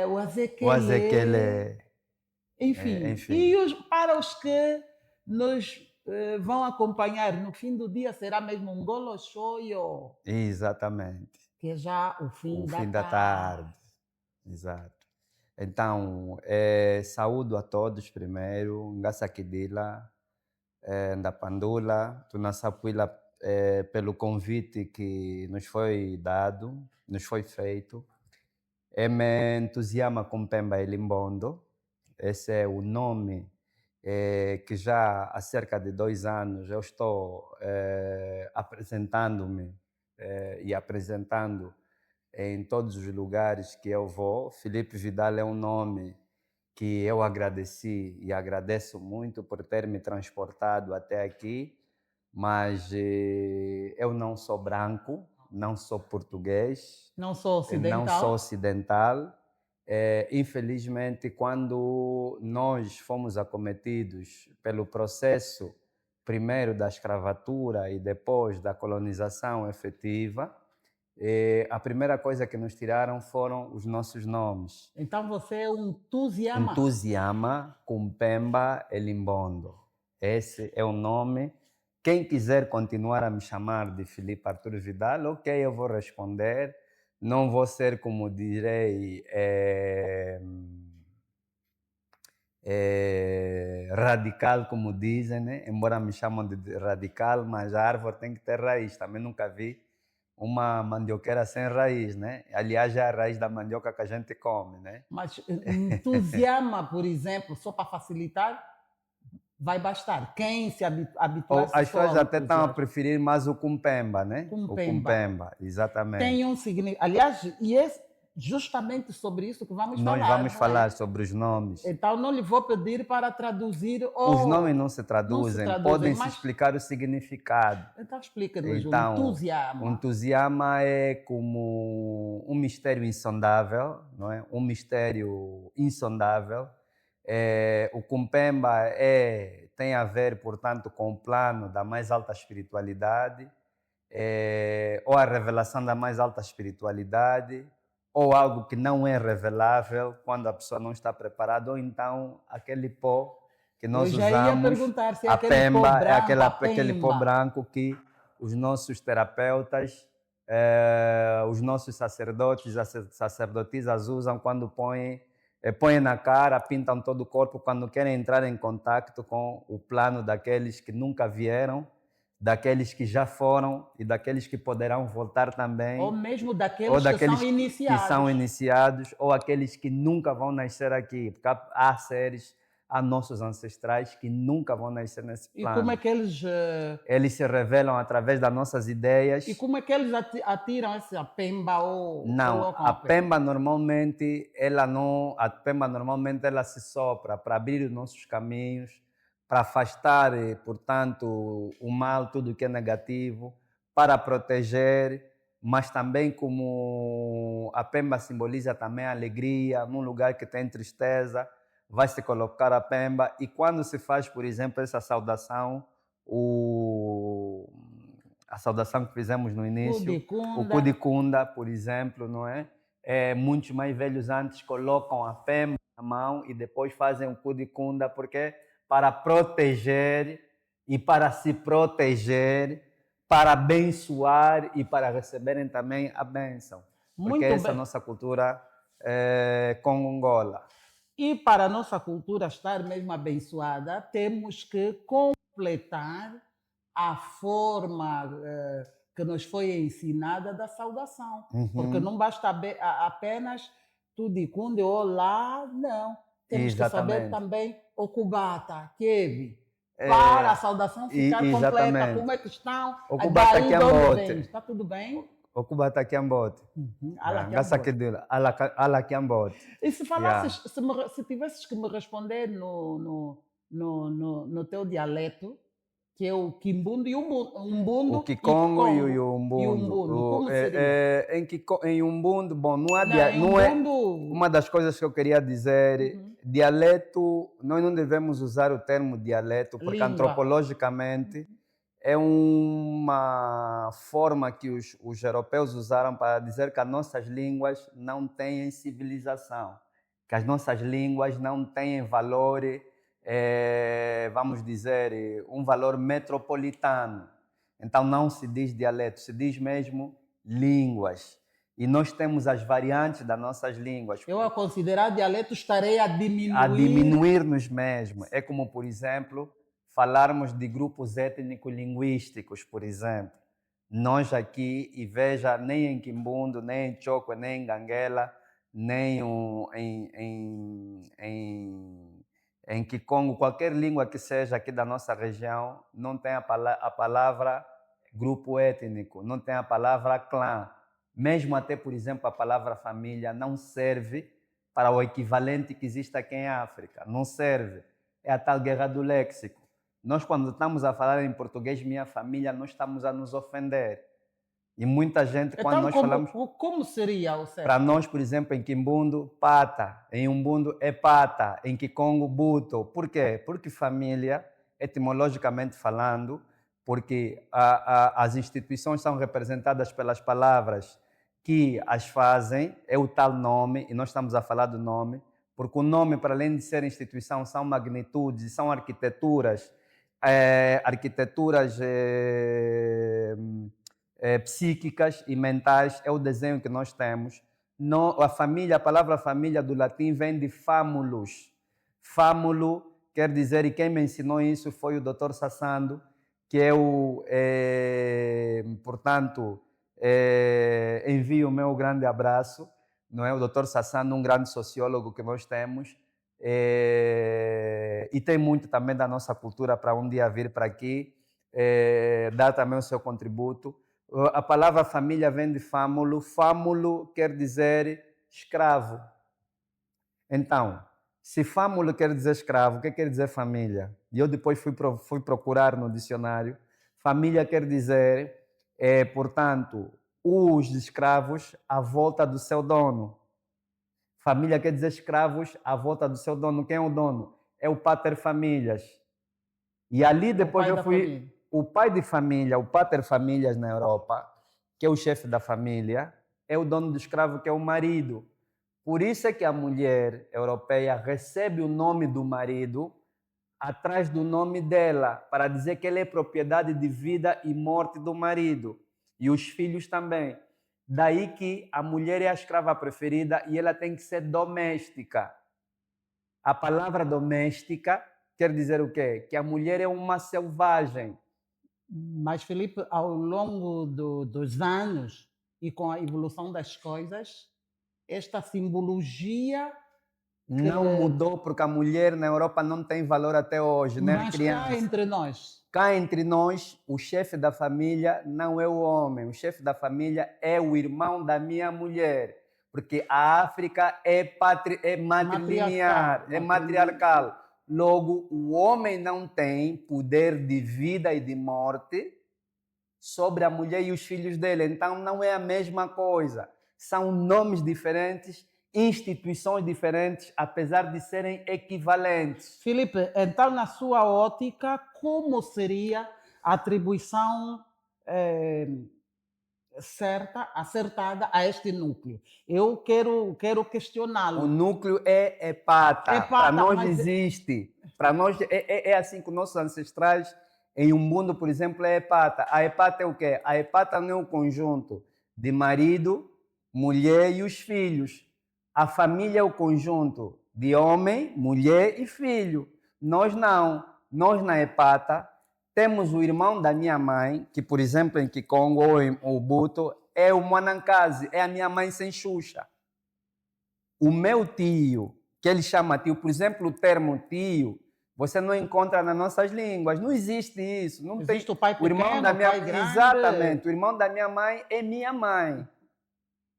O Azekele. enfim. enfim. E para os que nos vão acompanhar no fim do dia, será mesmo um Golochoio, Exatamente. que é já o fim, O da, fim da tarde. Exato. Então, saúdo a todos primeiro. Ngasakidila, Ndapandula, Tunasapuila, pelo convite que nos foi dado, nos foi feito. Me entusiasma com Pemba Elimbondo. Esse é o nome que já há cerca de 2 anos eu estou apresentando-me e apresentando em todos os lugares que eu vou. Filipe Vidal é um nome que eu agradeci e agradeço muito por ter me transportado até aqui, mas eu não sou branco, não sou português, não sou ocidental. não sou ocidental. Infelizmente, quando nós fomos acometidos pelo processo, primeiro da escravatura e depois da colonização efetiva, a primeira coisa que nos tiraram foram os nossos nomes. Então você é um Tuziama. Tuziama Kumpemba Elimbondo. Esse é o nome. Quem quiser continuar a me chamar de Filipe Arthur Vidal, ok, eu vou responder. Não vou ser, como direi, radical, como dizem, né? Embora me chamam de radical, mas a árvore tem que ter raiz. Também nunca vi uma mandioqueira sem raiz, né? Aliás, é a raiz da mandioca que a gente come, né? Mas Tuziama, por exemplo, só para facilitar, vai bastar. Quem se habituar... As pessoas até estão a preferir mais o Kumpemba, né? Kumpemba. O Kumpemba, exatamente. Tem um significado. Aliás, e é justamente sobre isso que vamos falar. Nós vamos falar sobre os nomes. Então, não lhe vou pedir para traduzir... Os nomes não se traduzem, podem-se explicar o significado. Então, explica-nos então, um Tuziama. Um Tuziama é como um mistério insondável, não é? Um mistério insondável. O Kumpemba tem a ver, portanto, com o plano da mais alta espiritualidade, ou a revelação da mais alta espiritualidade, ou algo que não é revelável quando a pessoa não está preparada, ou então aquele pó que nós usamos. Eu já ia perguntar se é a Pemba, é aquele pó branco que os nossos terapeutas, os nossos sacerdotes, as sacerdotisas usam quando põem na cara, pintam todo o corpo quando querem entrar em contato com o plano daqueles que nunca vieram, daqueles que já foram e daqueles que poderão voltar também. Ou mesmo daqueles que são iniciados. Ou aqueles que nunca vão nascer aqui, porque há seres, há nossos ancestrais que nunca vão nascer nesse plano. E como é que eles... Eles se revelam através das nossas ideias. E como é que eles atiram essa Pemba ou... Não, a Pemba normalmente, a Pemba normalmente ela se sopra para abrir os nossos caminhos, para afastar, portanto, o mal, tudo que é negativo, para proteger, mas também como a Pemba simboliza também a alegria, num lugar que tem tristeza, vai se colocar a Pemba. E quando se faz, por exemplo, essa saudação, a a saudação que fizemos no início, Kudikunda. o Kudikunda, por exemplo, não é? Muitos mais velhos antes colocam a pemba na mão e depois fazem o Kudikunda, porque para proteger e para se proteger, para abençoar e para receberem também a bênção. Porque Muito essa é a bem. nossa cultura congongola. E para a nossa cultura estar mesmo abençoada, temos que completar a forma que nos foi ensinada da saudação. Porque não basta apenas tudo e quando olá, não. Temos que saber Exatamente. também o kubata, kebe, para a saudação ficar completa. exatamente. Como é que estão? O kubata Daí de onde kiambote. vem? Está tudo bem? O Kubata Kiambote. Ala kiambote. Ala Kiambote. E se falasses, se tivesses que me responder no teu dialeto, que é o Kimbundo e o Umbundo. O Kikongo e o E o Umbundo. Umbundo. Como seria? Em Umbundo, bom, não Em é Umbundo, uma das coisas que eu queria dizer. Dialeto, nós não devemos usar o termo dialeto, porque Língua. antropologicamente é uma forma que os europeus usaram para dizer que as nossas línguas não têm civilização, que as nossas línguas não têm valor, vamos dizer, um valor metropolitano. Então não se diz dialeto, se diz mesmo línguas. E nós temos as variantes das nossas línguas. eu a considerar dialeto estarei a diminuir. A diminuir-nos mesmo. É como, por exemplo, falarmos de grupos étnico-linguísticos, por exemplo. Nós aqui, e veja, nem em Kimbundo, nem em Chokwe, nem em Ganguela, nem em Kikongo, qualquer língua que seja aqui da nossa região, não tem a palavra grupo étnico, não tem a palavra clã. Mesmo até, por exemplo, a palavra família não serve para o equivalente que existe aqui em África. Não serve. É a tal guerra do léxico. Nós, quando estamos a falar em português, minha família, nós estamos a nos ofender. E muita gente, quando nós falamos... Como seria o certo? Para nós, por exemplo, em Kimbundo, pata. Em Umbundo, é pata. Em Kikongo, buto. Por quê? Porque família, etimologicamente falando, porque as instituições são representadas pelas palavras que as fazem, é o tal nome, e nós estamos a falar do nome, porque o nome, para além de ser instituição, são magnitudes, são arquiteturas, psíquicas e mentais, é o desenho que nós temos. A palavra família do latim vem de famulus. Fámulo quer dizer, e quem me ensinou isso foi o Dr. Sassando, que portanto, envio o meu grande abraço, não é? O Dr. Sassando, um grande sociólogo que nós temos, e tem muito também da nossa cultura para um dia vir para aqui, dar também o seu contributo. A palavra família vem de fámulo. Fámulo quer dizer escravo. Então, se fámulo quer dizer escravo, o que quer dizer família? E eu depois fui procurar no dicionário. Família quer dizer, portanto, os escravos à volta do seu dono. Família quer dizer escravos à volta do seu dono. Quem é o dono? É o pater familias. E ali depois eu fui... O pai de família, o pater familias na Europa, que é o chefe da família, é o dono do escravo, que é o marido. Por isso é que a mulher europeia recebe o nome do marido atrás do nome dela, para dizer que ela é propriedade de vida e morte do marido. E os filhos também. Daí que a mulher é a escrava preferida e ela tem que ser doméstica. A palavra doméstica quer dizer o quê? Que a mulher é uma selvagem. Mas, Felipe, ao longo dos anos e com a evolução das coisas, esta simbologia não mudou, porque a mulher na Europa não tem valor até hoje, nem mas criança. Cá entre nós, o chefe da família não é o homem, o chefe da família é o irmão da minha mulher, porque a África é matrilinear, é matriarcal. Logo, o homem não tem poder de vida e de morte sobre a mulher e os filhos dele. Então, não é a mesma coisa. São nomes diferentes, instituições diferentes, apesar de serem equivalentes. Felipe, então, na sua ótica, como seria a atribuição acertada a este núcleo. Eu quero questioná-lo. O núcleo é epata. Epata, Para nós mas- existe. Para nós é assim que nossos ancestrais, em Umbundo, por exemplo, é epata. A epata é o quê? A epata não é um conjunto de marido, mulher e os filhos. A família é o conjunto de homem, mulher e filho. Nós não. Nós na epata temos o irmão da minha mãe, que por exemplo em Kikongo ou em Ubuto, é o Mwanankazi, é a minha mãe sem Xuxa. O meu tio, que ele chama tio, por exemplo, o termo tio, você não encontra nas nossas línguas. Não existe isso. Não Existe tem. o pai pequeno, irmão da minha o pai grande. Exatamente. O irmão da minha mãe é minha mãe.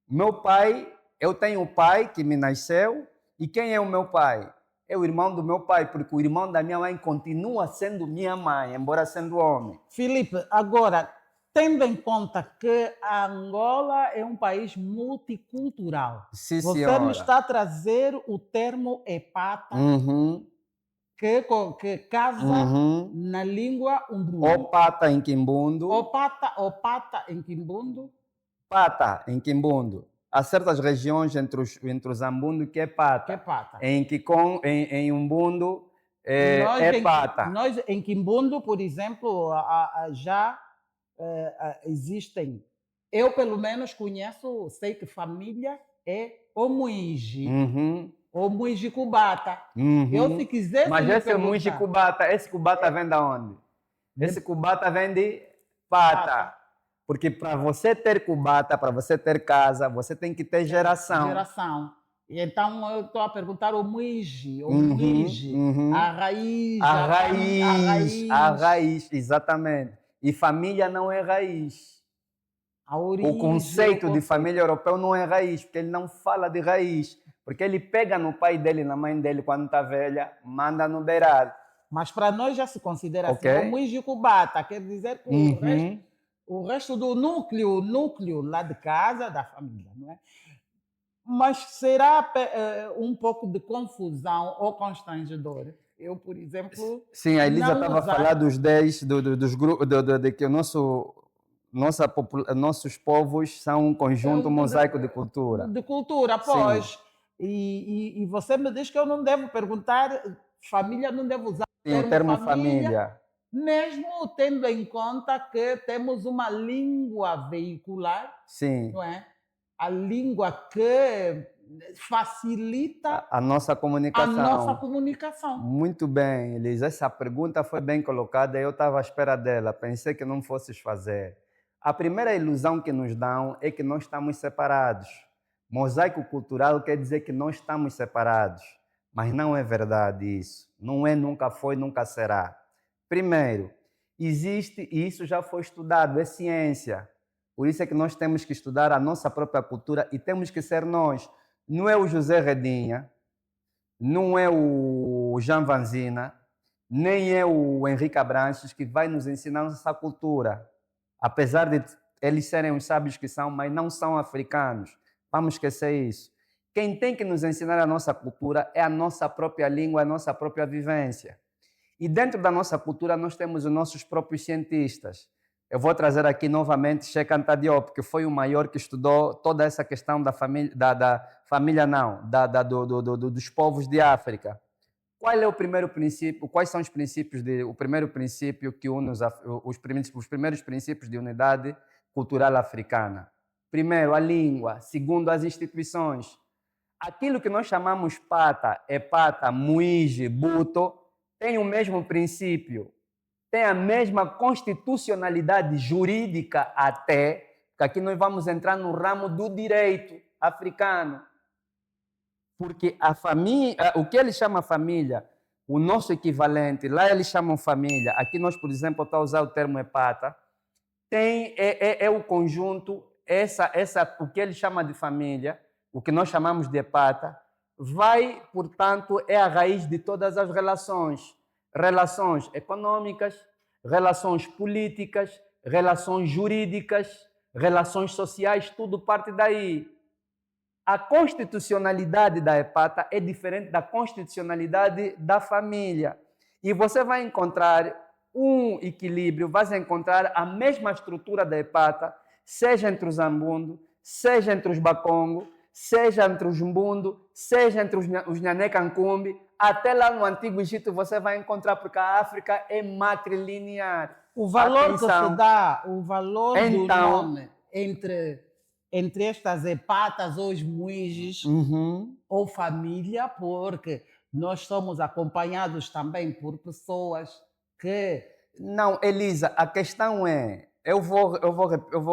Meu pai, eu tenho o pai que me nasceu. E quem é o meu pai? É o irmão do meu pai, porque o irmão da minha mãe continua sendo minha mãe, embora sendo homem. Filipe, agora, tendo em conta que a Angola é um país multicultural, Sim, você senhora. me está a trazer o termo epata, que casa na língua umbundo. Opata em Quimbundo. Opata em Quimbundo. Pata em Quimbundo. Há certas regiões entre os Ambundo que é pata. Que é pata. Em Umbundo é pata. Nós em Quimbundo, por exemplo, já existem. Eu, pelo menos, conheço, sei que família é Omuigi. Omuigi Cubata. Eu, se quiser. Mas esse é Omuigi Cubata. Esse Cubata vem de onde? Esse Cubata vem de pata. Porque para você ter cubata, para você ter casa, você tem que ter geração. E então eu estou a perguntar o muigi, a raiz. A raiz, exatamente. E família não é raiz. O conceito de família europeu não é raiz, porque ele não fala de raiz. Porque ele pega no pai dele, na mãe dele, quando está velha, manda no beirado. Mas para nós já se considera assim, o muigi cubata, quer dizer que o resto do núcleo lá de casa, da família, não é? Mas será um pouco de confusão ou constrangedor? Eu, por exemplo... Sim, a Elisa estava a falar dos 10, dos grupos, de que nossos povos são um conjunto mosaico de cultura. De cultura, pois. E você me diz que eu não devo perguntar, família, não devo usar o termo família. Mesmo tendo em conta que temos uma língua veicular, sim, não é? A língua que facilita a nossa comunicação. Muito bem, Elisa. Essa pergunta foi bem colocada. Eu estava à espera dela. Pensei que não fosses fazer. A primeira ilusão que nos dão é que nós estamos separados. Mosaico cultural quer dizer que nós estamos separados. Mas não é verdade isso. Não é, nunca foi, nunca será. Primeiro, existe, e isso já foi estudado, é ciência. Por isso é que nós temos que estudar a nossa própria cultura e temos que ser nós. Não é o José Redinha, não é o Jean Vanzina, nem é o Henrique Abranches que vai nos ensinar essa cultura. Apesar de eles serem os sábios que são, mas não são africanos. Vamos esquecer isso. Quem tem que nos ensinar a nossa cultura é a nossa própria língua, a nossa própria vivência. E dentro da nossa cultura nós temos os nossos próprios cientistas. Eu vou trazer aqui novamente Cheikh Anta Diop, que foi o maior que estudou toda essa questão da família, dos povos de África. Qual é o primeiro princípio? Quais são os princípios o primeiro princípio que une os primeiros princípios de unidade cultural africana? Primeiro, a língua. Segundo, as instituições. Aquilo que nós chamamos pata, epata, muige, buto, tem o mesmo princípio, tem a mesma constitucionalidade jurídica até, que aqui nós vamos entrar no ramo do direito africano. Porque a família, o que eles chamam família, o nosso equivalente, lá eles chamam família, aqui nós, por exemplo, está a usar o termo epata, é o conjunto, o que eles chamam de família, o que nós chamamos de epata, portanto, é a raiz de todas as relações. Relações econômicas, relações políticas, relações jurídicas, relações sociais, tudo parte daí. A constitucionalidade da epata é diferente da constitucionalidade da família. E você vai encontrar um equilíbrio, vais encontrar a mesma estrutura da hepata, seja entre os Zambundo, seja entre os Bakongo, seja entre os Mbundo, seja entre os Nhanecancumbi, até lá no Antigo Egito você vai encontrar, porque a África é matrilinear. O valor Atenção. que se dá, o valor do Então- nome entre estas hepatas ou os muiges ou família, porque nós somos acompanhados também por pessoas que Não, Elisa, a questão é, eu vou,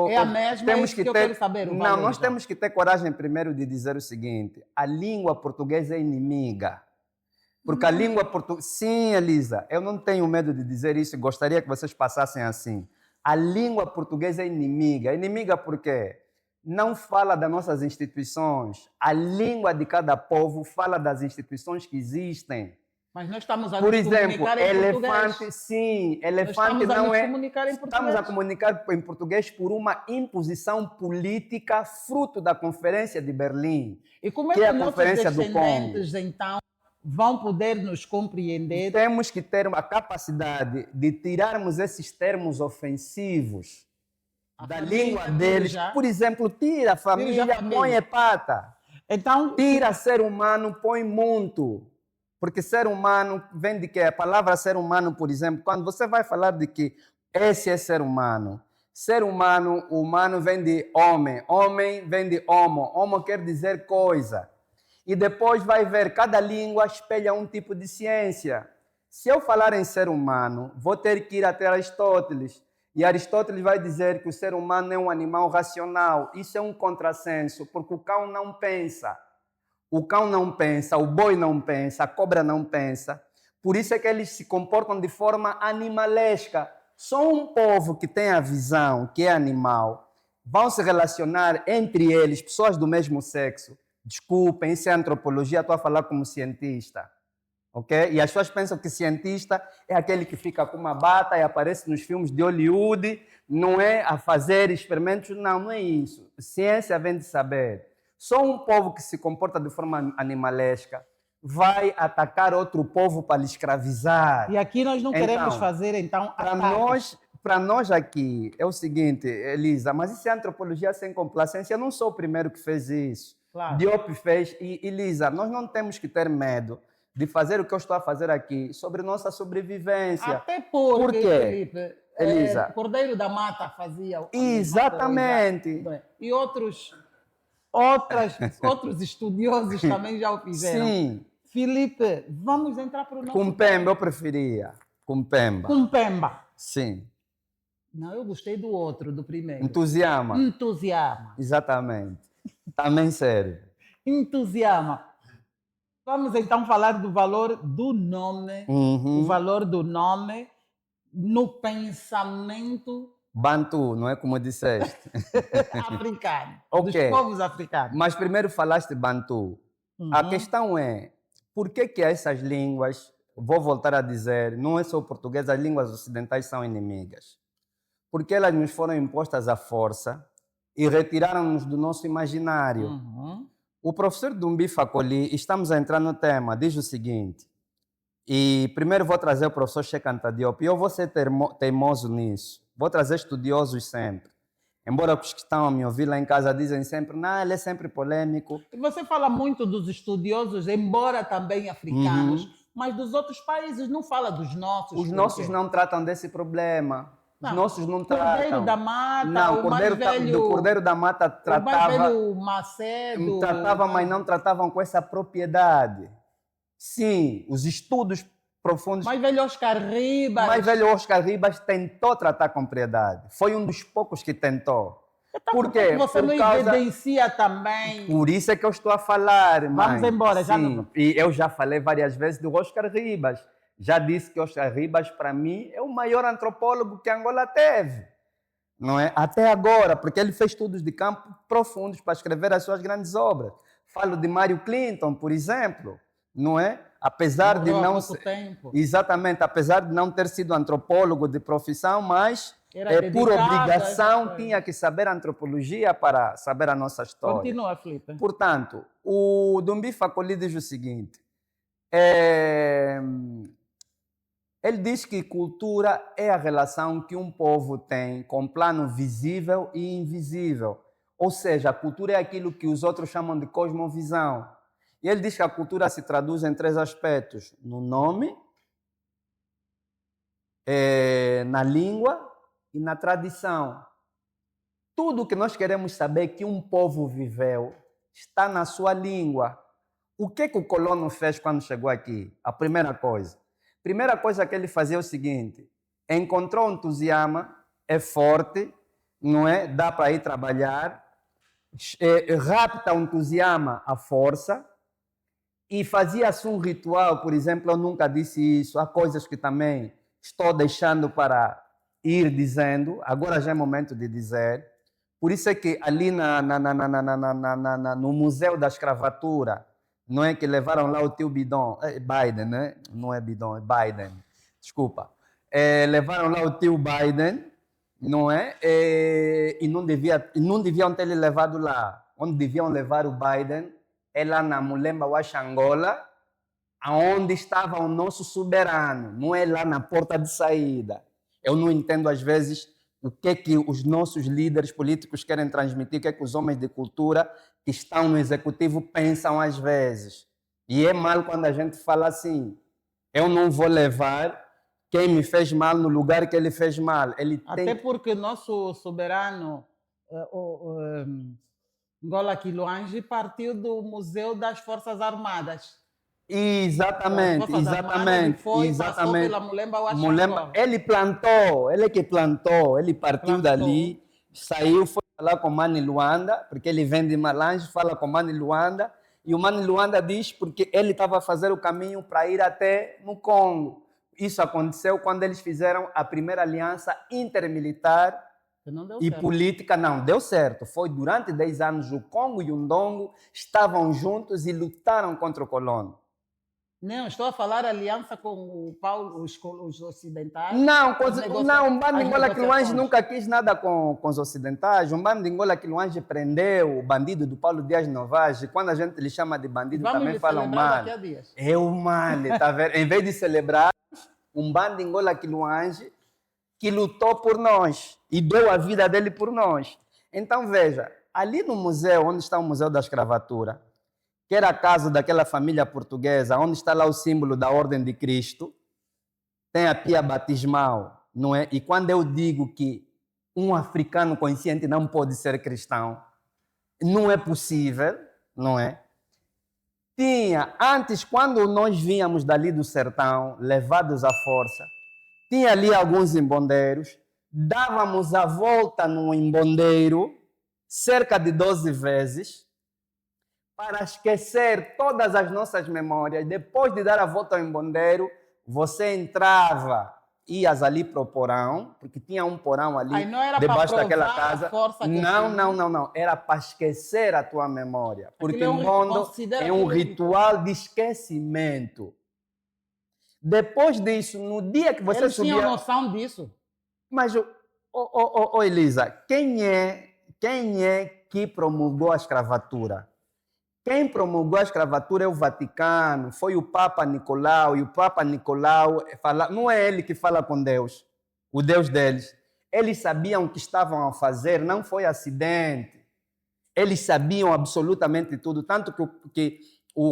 é a mesma, é isso que eu quero saber. O Não, valor, nós então. temos que ter coragem primeiro de dizer o seguinte: a língua portuguesa é inimiga. Porque a língua portuguesa. Sim, Elisa, eu não tenho medo de dizer isso e gostaria que vocês passassem assim. A língua portuguesa é inimiga. É inimiga porque não fala das nossas instituições. A língua de cada povo fala das instituições que existem. Mas nós estamos a Por nos exemplo, comunicar em elefante, português. sim, Nós elefante estamos a não nos é. comunicar em Estamos português. a comunicar em português por uma imposição política fruto da Conferência de Berlim. E como é que que é a nossos Conferência do descendentes, então, vão poder nos compreender? Temos que ter a capacidade de tirarmos esses termos ofensivos A da família, língua tira deles. já. Por exemplo, tira a família, família. põe hepata. Então, Tira ser humano, põe muito. Porque ser humano vem de quê? A palavra ser humano, por exemplo, quando você vai falar de que esse é ser humano, o humano vem de homem vem de homo quer dizer coisa. E depois vai ver, cada língua espelha um tipo de ciência. Se eu falar em ser humano, vou ter que ir até Aristóteles. E Aristóteles vai dizer que o ser humano é um animal racional. Isso é um contrassenso, porque o cão não pensa. O cão não pensa, o boi não pensa, a cobra não pensa. Por isso é que eles se comportam de forma animalesca. Só um povo que tem a visão, que é animal, vão se relacionar entre eles, pessoas do mesmo sexo. Desculpem, isso é antropologia, estou a falar como cientista. Ok? E as pessoas pensam que cientista é aquele que fica com uma bata e aparece nos filmes de Hollywood, não é a fazer experimentos, não é isso. Ciência vem de saber. Só um povo que se comporta de forma animalesca vai atacar outro povo para lhe escravizar. e aqui nós não queremos Então, fazer, então, Para nós aqui, é o seguinte, Elisa, mas isso é antropologia sem complacência. Eu não sou o primeiro que fez isso. Claro. Diop fez. E, Elisa, nós não temos que ter medo de fazer o que eu estou a fazer aqui sobre nossa sobrevivência. Até porque, Por quê, Felipe, Elisa? Cordeiro da Mata fazia a mesma Exatamente. coisa, não é? E outros estudiosos também já o fizeram. Sim. Felipe, vamos entrar para o nosso... Com Pemba eu preferia. Com Pemba. Com Pemba. Sim. Não, eu gostei do outro, do primeiro. Entusiasma. Entusiasma. Exatamente. Também serve. Entusiasma. Vamos então falar do valor do nome, Uhum. o valor do nome no pensamento Bantu, não é como disseste? africano, Ok. dos povos africanos. Mas primeiro falaste Bantu. A questão é, por que essas línguas, vou voltar a dizer, não é só o português, as línguas ocidentais são inimigas? Porque elas nos foram impostas à força e retiraram-nos do nosso imaginário. O professor Dumbi Facoli, estamos a entrar no tema, diz o seguinte, e primeiro vou trazer o professor Cheikh Anta Diop, e eu vou ser teimoso nisso, vou trazer estudiosos sempre. Embora os que estão a me ouvir lá em casa dizem sempre, não, ele é sempre polêmico. E você fala muito dos estudiosos, embora também africanos, mas dos outros países, não fala dos nossos. Os por nossos quê? não tratam desse problema. Os Não, nossos não Cordeiro tratam. da Mata, Não, o mais velho, do Cordeiro da Mata o mais tratava, velho Macedo. tratava, mas não tratavam com essa propriedade. Sim, os estudos profundos. Mais velho Oscar Ribas. Mais velho Oscar Ribas tentou tratar com propriedade. Foi um dos poucos que tentou. Então, Por que quê? você Por não causa- evidencia também? Por isso é que eu estou a falar, mãe. Vamos embora, já Sim, não- e eu já falei várias vezes do Oscar Ribas. Já disse que Oscar Ribas, para mim, é o maior antropólogo que Angola teve. Não é? Até agora, porque ele fez estudos de campo profundos para escrever as suas grandes obras. Falo de Mário Clinton, por exemplo, não é? Apesar de Morreu há não pouco ser... tempo. Exatamente, apesar de não ter sido antropólogo de profissão, mas Era por dedicado a obrigação essa tinha que saber antropologia para saber a nossa história. Continua, Felipe. Portanto, o Dumbi Facoli diz o seguinte, Ele diz que cultura é a relação que um povo tem com plano visível e invisível. Ou seja, a cultura é aquilo que os outros chamam de cosmovisão. E ele diz que a cultura se traduz em 3 aspectos: no nome, na língua e na tradição. Tudo o que nós queremos saber que um povo viveu está na sua língua. O que o colono fez quando chegou aqui? A primeira coisa que ele fazia é o seguinte: encontrou um Tuziyama, é forte, não é? Dá para ir trabalhar, rapta um Tuziyama à força e fazia-se um ritual. Por exemplo, eu nunca disse isso, há coisas que também estou deixando para ir dizendo, agora já é momento de dizer. Por isso é que ali no Museu da Escravatura, não é que levaram lá o tio Bidon, Biden, né? Não é Bidon, é Biden, desculpa. Levaram lá o tio Biden, não é? E não deviam ter ele levado lá. Onde deviam levar o Biden é lá na Mulemba Angola, aonde estava o nosso soberano, não é lá na porta de saída. Eu não entendo às vezes o que os nossos líderes políticos querem transmitir, o que os homens de cultura que estão no executivo pensam às vezes. E é mal quando a gente fala assim: eu não vou levar quem me fez mal no lugar que ele fez mal. Até porque nosso soberano, Ngola Quiloange, partiu do Museu das Forças Armadas. Exatamente. Passou pela Mulemba. Ele plantou, ele que plantou, ele partiu dali, saiu, foi falar com o Mani Luanda, porque ele vem de Malange, fala com o Mani Luanda, e o Mani Luanda diz porque ele estava a fazer o caminho para ir até no Congo. Isso aconteceu quando eles fizeram a primeira aliança intermilitar e política. Não deu certo. Foi durante 10 anos o Congo e o Ndongo estavam juntos e lutaram contra o colono. Não, estou a falar aliança com o Paulo, os ocidentais. Não, o Bando de Ngola Quiloange nunca quis nada com os ocidentais. O Bando de Ngola Quiloange prendeu o bandido do Paulo Dias Novage. Quando a gente lhe chama de bandido, também falam mal. É o mal, tá vendo? Em vez de celebrar, um Bando de Ngola Quiloange que lutou por nós e deu a vida dele por nós. Então, veja, ali no museu, onde está o Museu da Escravatura, que era a casa daquela família portuguesa, onde está lá o símbolo da Ordem de Cristo, tem a pia batismal, não é? E quando eu digo que um africano consciente não pode ser cristão, não é possível, não é? Tinha, antes, quando nós vínhamos dali do sertão, levados à força, tinha ali alguns embondeiros, dávamos a volta no embondeiro, cerca de 12 vezes, para esquecer todas as nossas memórias. Depois de dar a volta ao embondeiro, você entrava, ias ali para o porão, porque tinha um porão ali debaixo daquela casa. Não. Era para esquecer a tua memória. Porque o mundo é um ritual de esquecimento. Depois disso, no dia que você subia... Eles tinham noção disso. Mas, Elisa, quem é que promulgou a escravatura? Quem promulgou a escravatura é o Vaticano, foi o Papa Nicolau, e o Papa Nicolau não é ele que fala com Deus, o Deus deles. Eles sabiam o que estavam a fazer, não foi acidente. Eles sabiam absolutamente tudo, tanto que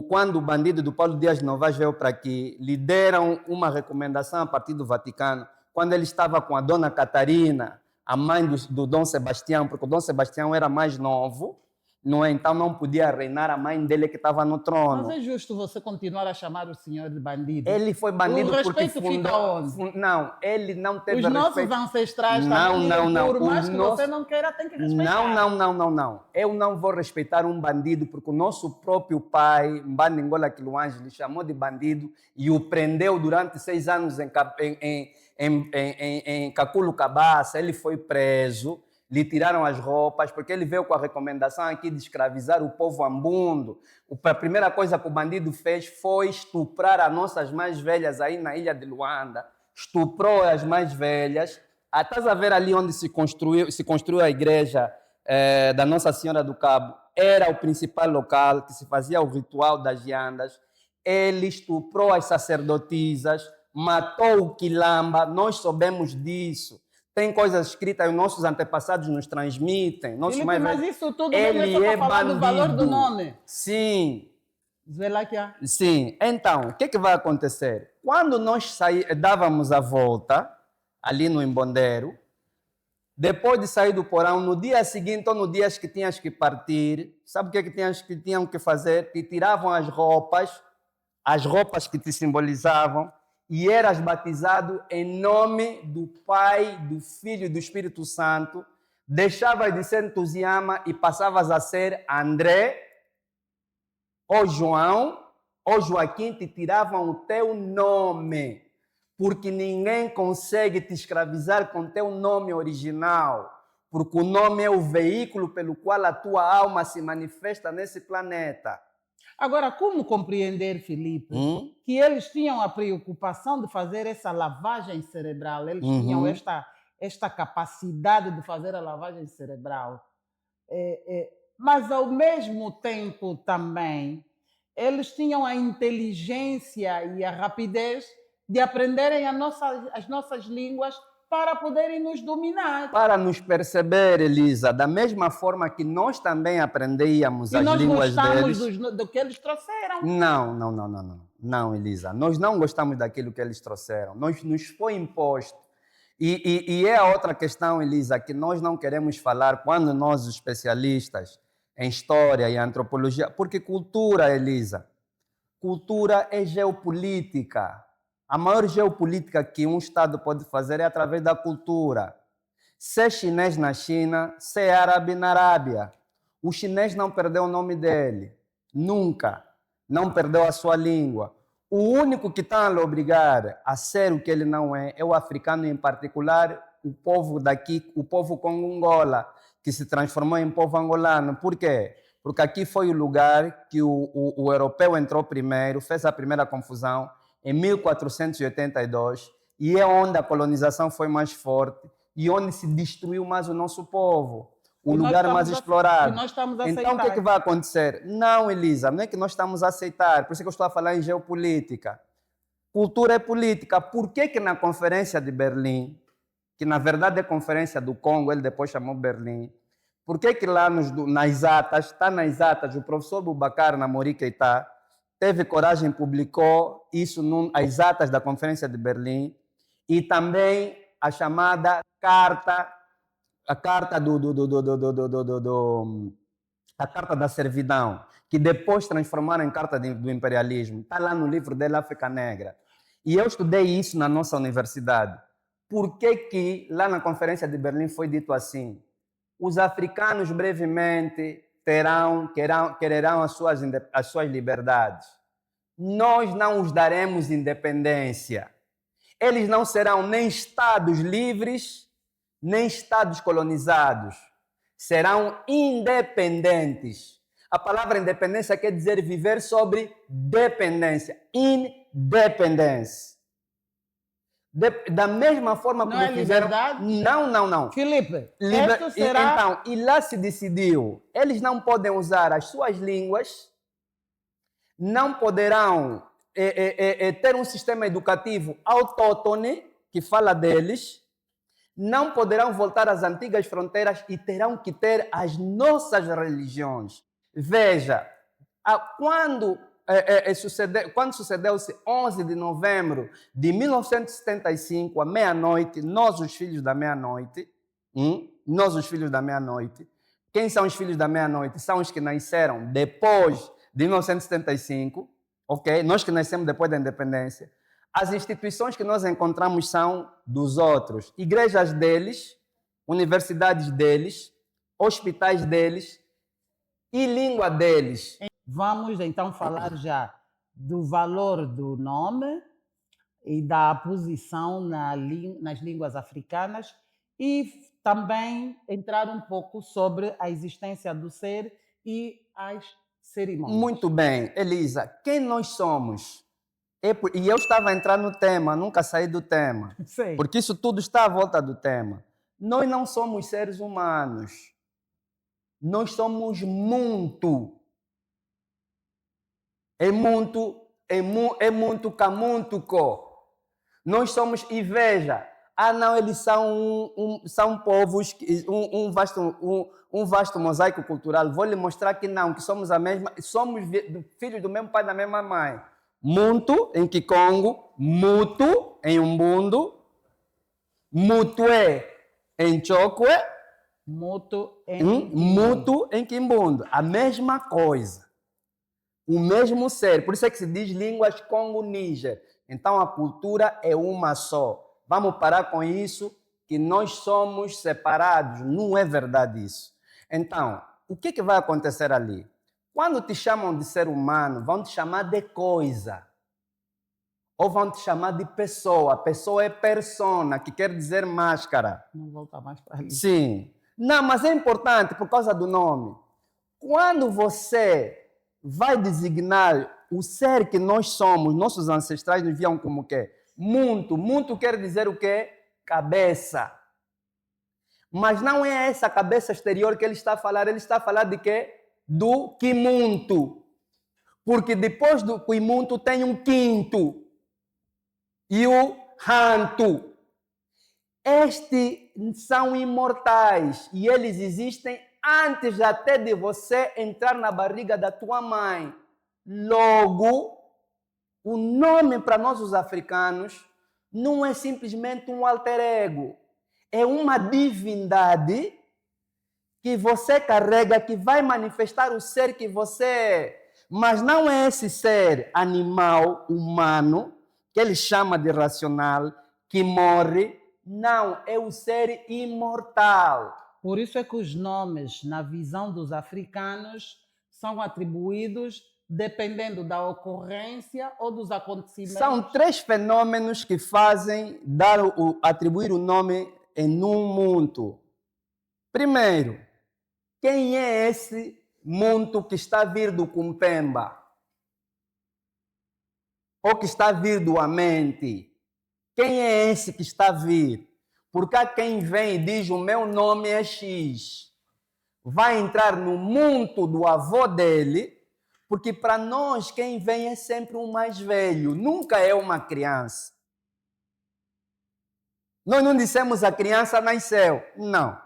quando o bandido do Paulo Dias Novas veio para aqui, lhe deram uma recomendação a partir do Vaticano, quando ele estava com a dona Catarina, a mãe do Dom Sebastião, porque o Dom Sebastião era mais novo, não é? Então não podia reinar a mãe dele que estava no trono. Mas é justo você continuar a chamar o senhor de bandido? Ele foi bandido porque fundou... Não, ele não teve respeito. Os nossos ancestrais não. Por mais que você não queira, tem que respeitar. Não. Eu não vou respeitar um bandido porque o nosso próprio pai, Mbandi Ngola Quiloange, lhe chamou de bandido e o prendeu durante 6 anos em Caculo Cabaça. Ele foi preso. Lhe tiraram as roupas, porque ele veio com a recomendação aqui de escravizar o povo ambundo. A primeira coisa que o bandido fez foi estuprar as nossas mais velhas aí na ilha de Luanda. Estuprou as mais velhas. Estás a ver ali onde se construiu a igreja da Nossa Senhora do Cabo. Era o principal local que se fazia o ritual das jandas. Ele estuprou as sacerdotisas, matou o quilamba, nós soubemos disso. Tem coisas escritas, os nossos antepassados nos transmitem. Nossos Filipe, mais mas velhos, isso tudo mesmo é ele só para é falar do valor do bandido. nome. Sim, Vê lá que há. sim. Então, o que vai acontecer? Quando nós dávamos a volta, ali no Imbondeiro, depois de sair do porão, no dia seguinte ou no dia que tinhas que partir, sabe o que tinham que fazer? Te tiravam as roupas que te simbolizavam, e eras batizado em nome do Pai, do Filho e do Espírito Santo. Deixavas de ser entusiasma e passavas a ser André, ou João, ou Joaquim, te tiravam o teu nome, porque ninguém consegue te escravizar com teu nome original, porque o nome é o veículo pelo qual a tua alma se manifesta nesse planeta. Agora, como compreender, Filipe, que eles tinham a preocupação de fazer essa lavagem cerebral? Eles tinham esta capacidade de fazer a lavagem cerebral. Mas, ao mesmo tempo, também, eles tinham a inteligência e a rapidez de aprenderem as nossas línguas para poderem nos dominar. Para nos perceber, Elisa, da mesma forma que nós também aprendíamos as línguas deles. E nós gostamos do que eles trouxeram. Não, Elisa. Nós não gostamos daquilo que eles trouxeram. Nos foi imposto. E é a outra questão, Elisa, que nós não queremos falar quando nós, os especialistas em história e antropologia, porque cultura, Elisa, cultura é geopolítica. A maior geopolítica que um Estado pode fazer é através da cultura. Ser chinês na China, ser árabe na Arábia. O chinês não perdeu o nome dele. Nunca. Não perdeu a sua língua. O único que está a lhe obrigar a ser o que ele não é o africano, em particular, o povo daqui, o povo Congo-Angola, que se transformou em povo angolano. Por quê? Porque aqui foi o lugar que o europeu entrou primeiro, fez a primeira confusão, em 1482, e é onde a colonização foi mais forte e onde se destruiu mais o nosso povo, o lugar mais explorado. Então, o que vai acontecer? Não, Elisa, não é que nós estamos a aceitar, por isso que eu estou a falar em geopolítica. Cultura é política. Por que na Conferência de Berlim, que na verdade é Conferência do Congo, ele depois chamou Berlim, por que lá nas atas, está nas atas, o professor Boubacar Namori Keïta teve coragem, publicou isso as atas da Conferência de Berlim, e também a chamada carta a carta a carta da servidão, que depois transformaram em carta do imperialismo. Está lá no livro dele, África Negra. E eu estudei isso na nossa universidade. Por que lá na Conferência de Berlim foi dito assim? Os africanos brevemente quererão as suas liberdades. Nós não os daremos independência. Eles não serão nem estados livres, nem estados colonizados. Serão independentes. A palavra independência quer dizer viver sobre dependência. Independência. Da mesma forma como fizeram... Não. Filipe, isto será... Então, e lá se decidiu, eles não podem usar as suas línguas, não poderão ter um sistema educativo autóctone, que fala deles, não poderão voltar às antigas fronteiras e terão que ter as nossas religiões. Veja, quando sucedeu-se 11 de novembro de 1975, à meia-noite, nós os filhos da meia-noite, quem são os filhos da meia-noite? São os que nasceram depois de 1975, ok? Nós que nascemos depois da independência. As instituições que nós encontramos são dos outros. Igrejas deles, universidades deles, hospitais deles e língua deles. Vamos então falar já do valor do nome e da posição nas línguas africanas e também entrar um pouco sobre a existência do ser e as cerimônias. Muito bem, Elisa. Quem nós somos? E eu estava a entrar no tema, nunca saí do tema. Sim. Porque isso tudo está à volta do tema. Nós não somos seres humanos. Nós somos muito. É muito camuntuco. Nós somos, e veja, não, eles são povos, um vasto mosaico cultural. Vou lhe mostrar que não, que somos a mesma, somos filhos do mesmo pai e da mesma mãe. Muntu em Kikongo, Mutu em Umbundo, Mutue em Chokwe, Mutu em Mutu em Kimbundo. A mesma coisa. O mesmo ser. Por isso é que se diz línguas Congo-Níger. Então a cultura é uma só. Vamos parar com isso, que nós somos separados. Não é verdade isso. Então, o que vai acontecer ali? Quando te chamam de ser humano, vão te chamar de coisa. Ou vão te chamar de pessoa. Pessoa é persona, que quer dizer máscara. Não volta mais para ali. Sim. Não, mas é importante por causa do nome. Quando você vai designar o ser que nós somos, nossos ancestrais nos viam como o quê? Muntu. Muntu quer dizer o quê? Cabeça. Mas não é essa cabeça exterior que ele está a falar. Ele está a falar de quê? Do Kimuntu. Porque depois do Kimuntu tem um quinto. E o Hantu. Estes são imortais. E eles existem antes até de você entrar na barriga da tua mãe. Logo, o nome para nós os africanos não é simplesmente um alter ego. É uma divindade que você carrega, que vai manifestar o ser que você é. Mas não é esse ser animal, humano, que ele chama de racional, que morre. Não, é o ser imortal. Por isso é que os nomes, na visão dos africanos, são atribuídos dependendo da ocorrência ou dos acontecimentos. São 3 fenômenos que fazem atribuir o nome em um mundo. Primeiro, quem é esse mundo que está a vir do Kumpemba? Ou que está a vir do Amente? Quem é esse que está a vir? Porque há quem vem e diz, o meu nome é X. Vai entrar no mundo do avô dele, porque para nós quem vem é sempre um mais velho, nunca é uma criança. Nós não dissemos a criança nasceu, não.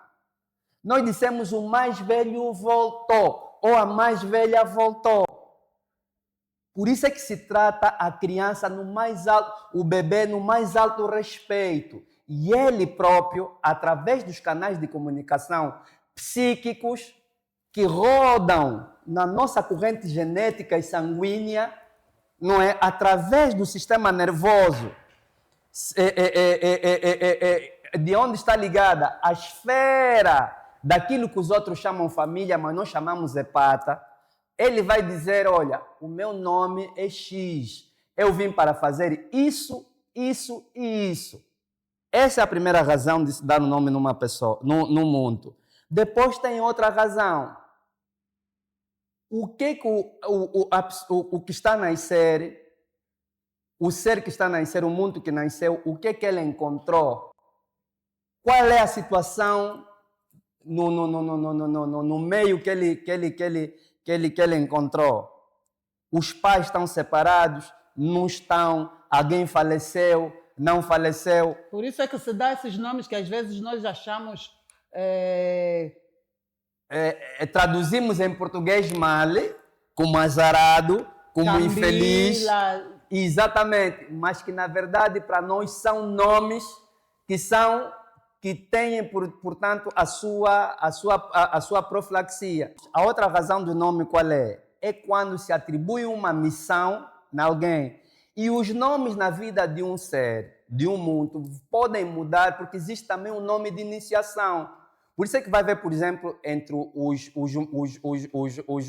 Nós dissemos o mais velho voltou, ou a mais velha voltou. Por isso é que se trata a criança no mais alto, o bebê no mais alto respeito. E ele próprio, através dos canais de comunicação psíquicos que rodam na nossa corrente genética e sanguínea, não é? Através do sistema nervoso, de onde está ligada a esfera daquilo que os outros chamam família, mas nós chamamos hepata, ele vai dizer, olha, o meu nome é X, eu vim para fazer isso, isso e isso. Essa é a primeira razão de se dar um nome numa pessoa, no mundo. Depois tem outra razão. O que o que está a nascer, o ser que está a nascer, o mundo que nasceu, o que ele encontrou? Qual é a situação no meio que ele encontrou? Os pais estão separados? Não estão? Alguém faleceu? Não faleceu? Por isso é que se dá esses nomes que às vezes nós achamos... traduzimos em português mal, como azarado, como Cambila. infeliz. Exatamente, mas que na verdade para nós são nomes que têm, portanto, a sua profilaxia. A outra razão do nome qual é? É quando se atribui uma missão a alguém. E os nomes na vida de um ser, de um mundo, podem mudar porque existe também um nome de iniciação. Por isso é que vai ver, por exemplo, entre os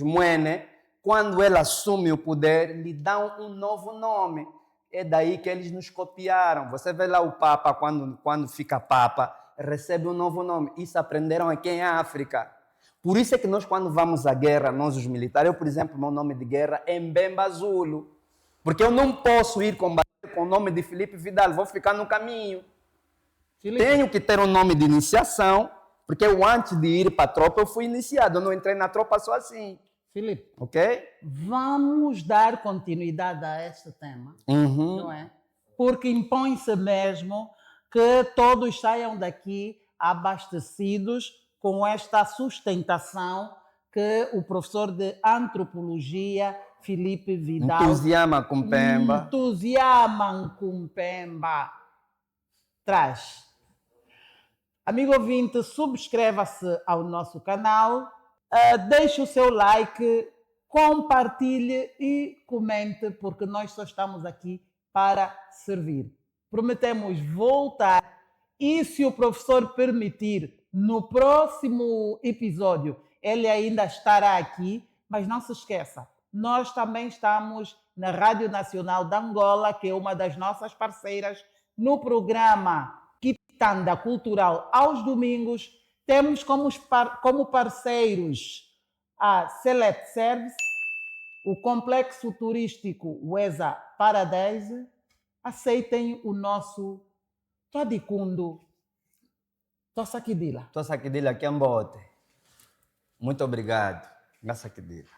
Muene, quando ele assume o poder, lhe dão um novo nome. É daí que eles nos copiaram. Você vê lá o Papa, quando fica Papa, recebe um novo nome. Isso aprenderam aqui em África. Por isso é que nós, quando vamos à guerra, nós os militares, eu, por exemplo, meu nome de guerra é Mbemba Zulu. Porque eu não posso ir combater com o nome de Felipe Vidal, vou ficar no caminho. Felipe. Tenho que ter um nome de iniciação, porque eu, antes de ir para a tropa, eu fui iniciado. Eu não entrei na tropa só assim. Felipe, Ok? vamos dar continuidade a este tema, Uhum. não é? porque impõe-se mesmo que todos saiam daqui abastecidos com esta sustentação que o professor de antropologia, Felipe Vidal, Entusiasma com Pemba. Entusiasma com Pemba, traz. Amigo ouvinte, subscreva-se ao nosso canal, deixe o seu like, compartilhe e comente, porque nós só estamos aqui para servir. Prometemos voltar e, se o professor permitir, no próximo episódio ele ainda estará aqui, mas não se esqueça, nós também estamos na Rádio Nacional de Angola, que é uma das nossas parceiras, no programa Quitanda Cultural aos domingos. Temos como parceiros a Select Service, o Complexo Turístico Weza Paradise. Aceitem o nosso Todicundo Tossakidila. Tossakidila Kiambote. Muito obrigado. Tossakidila.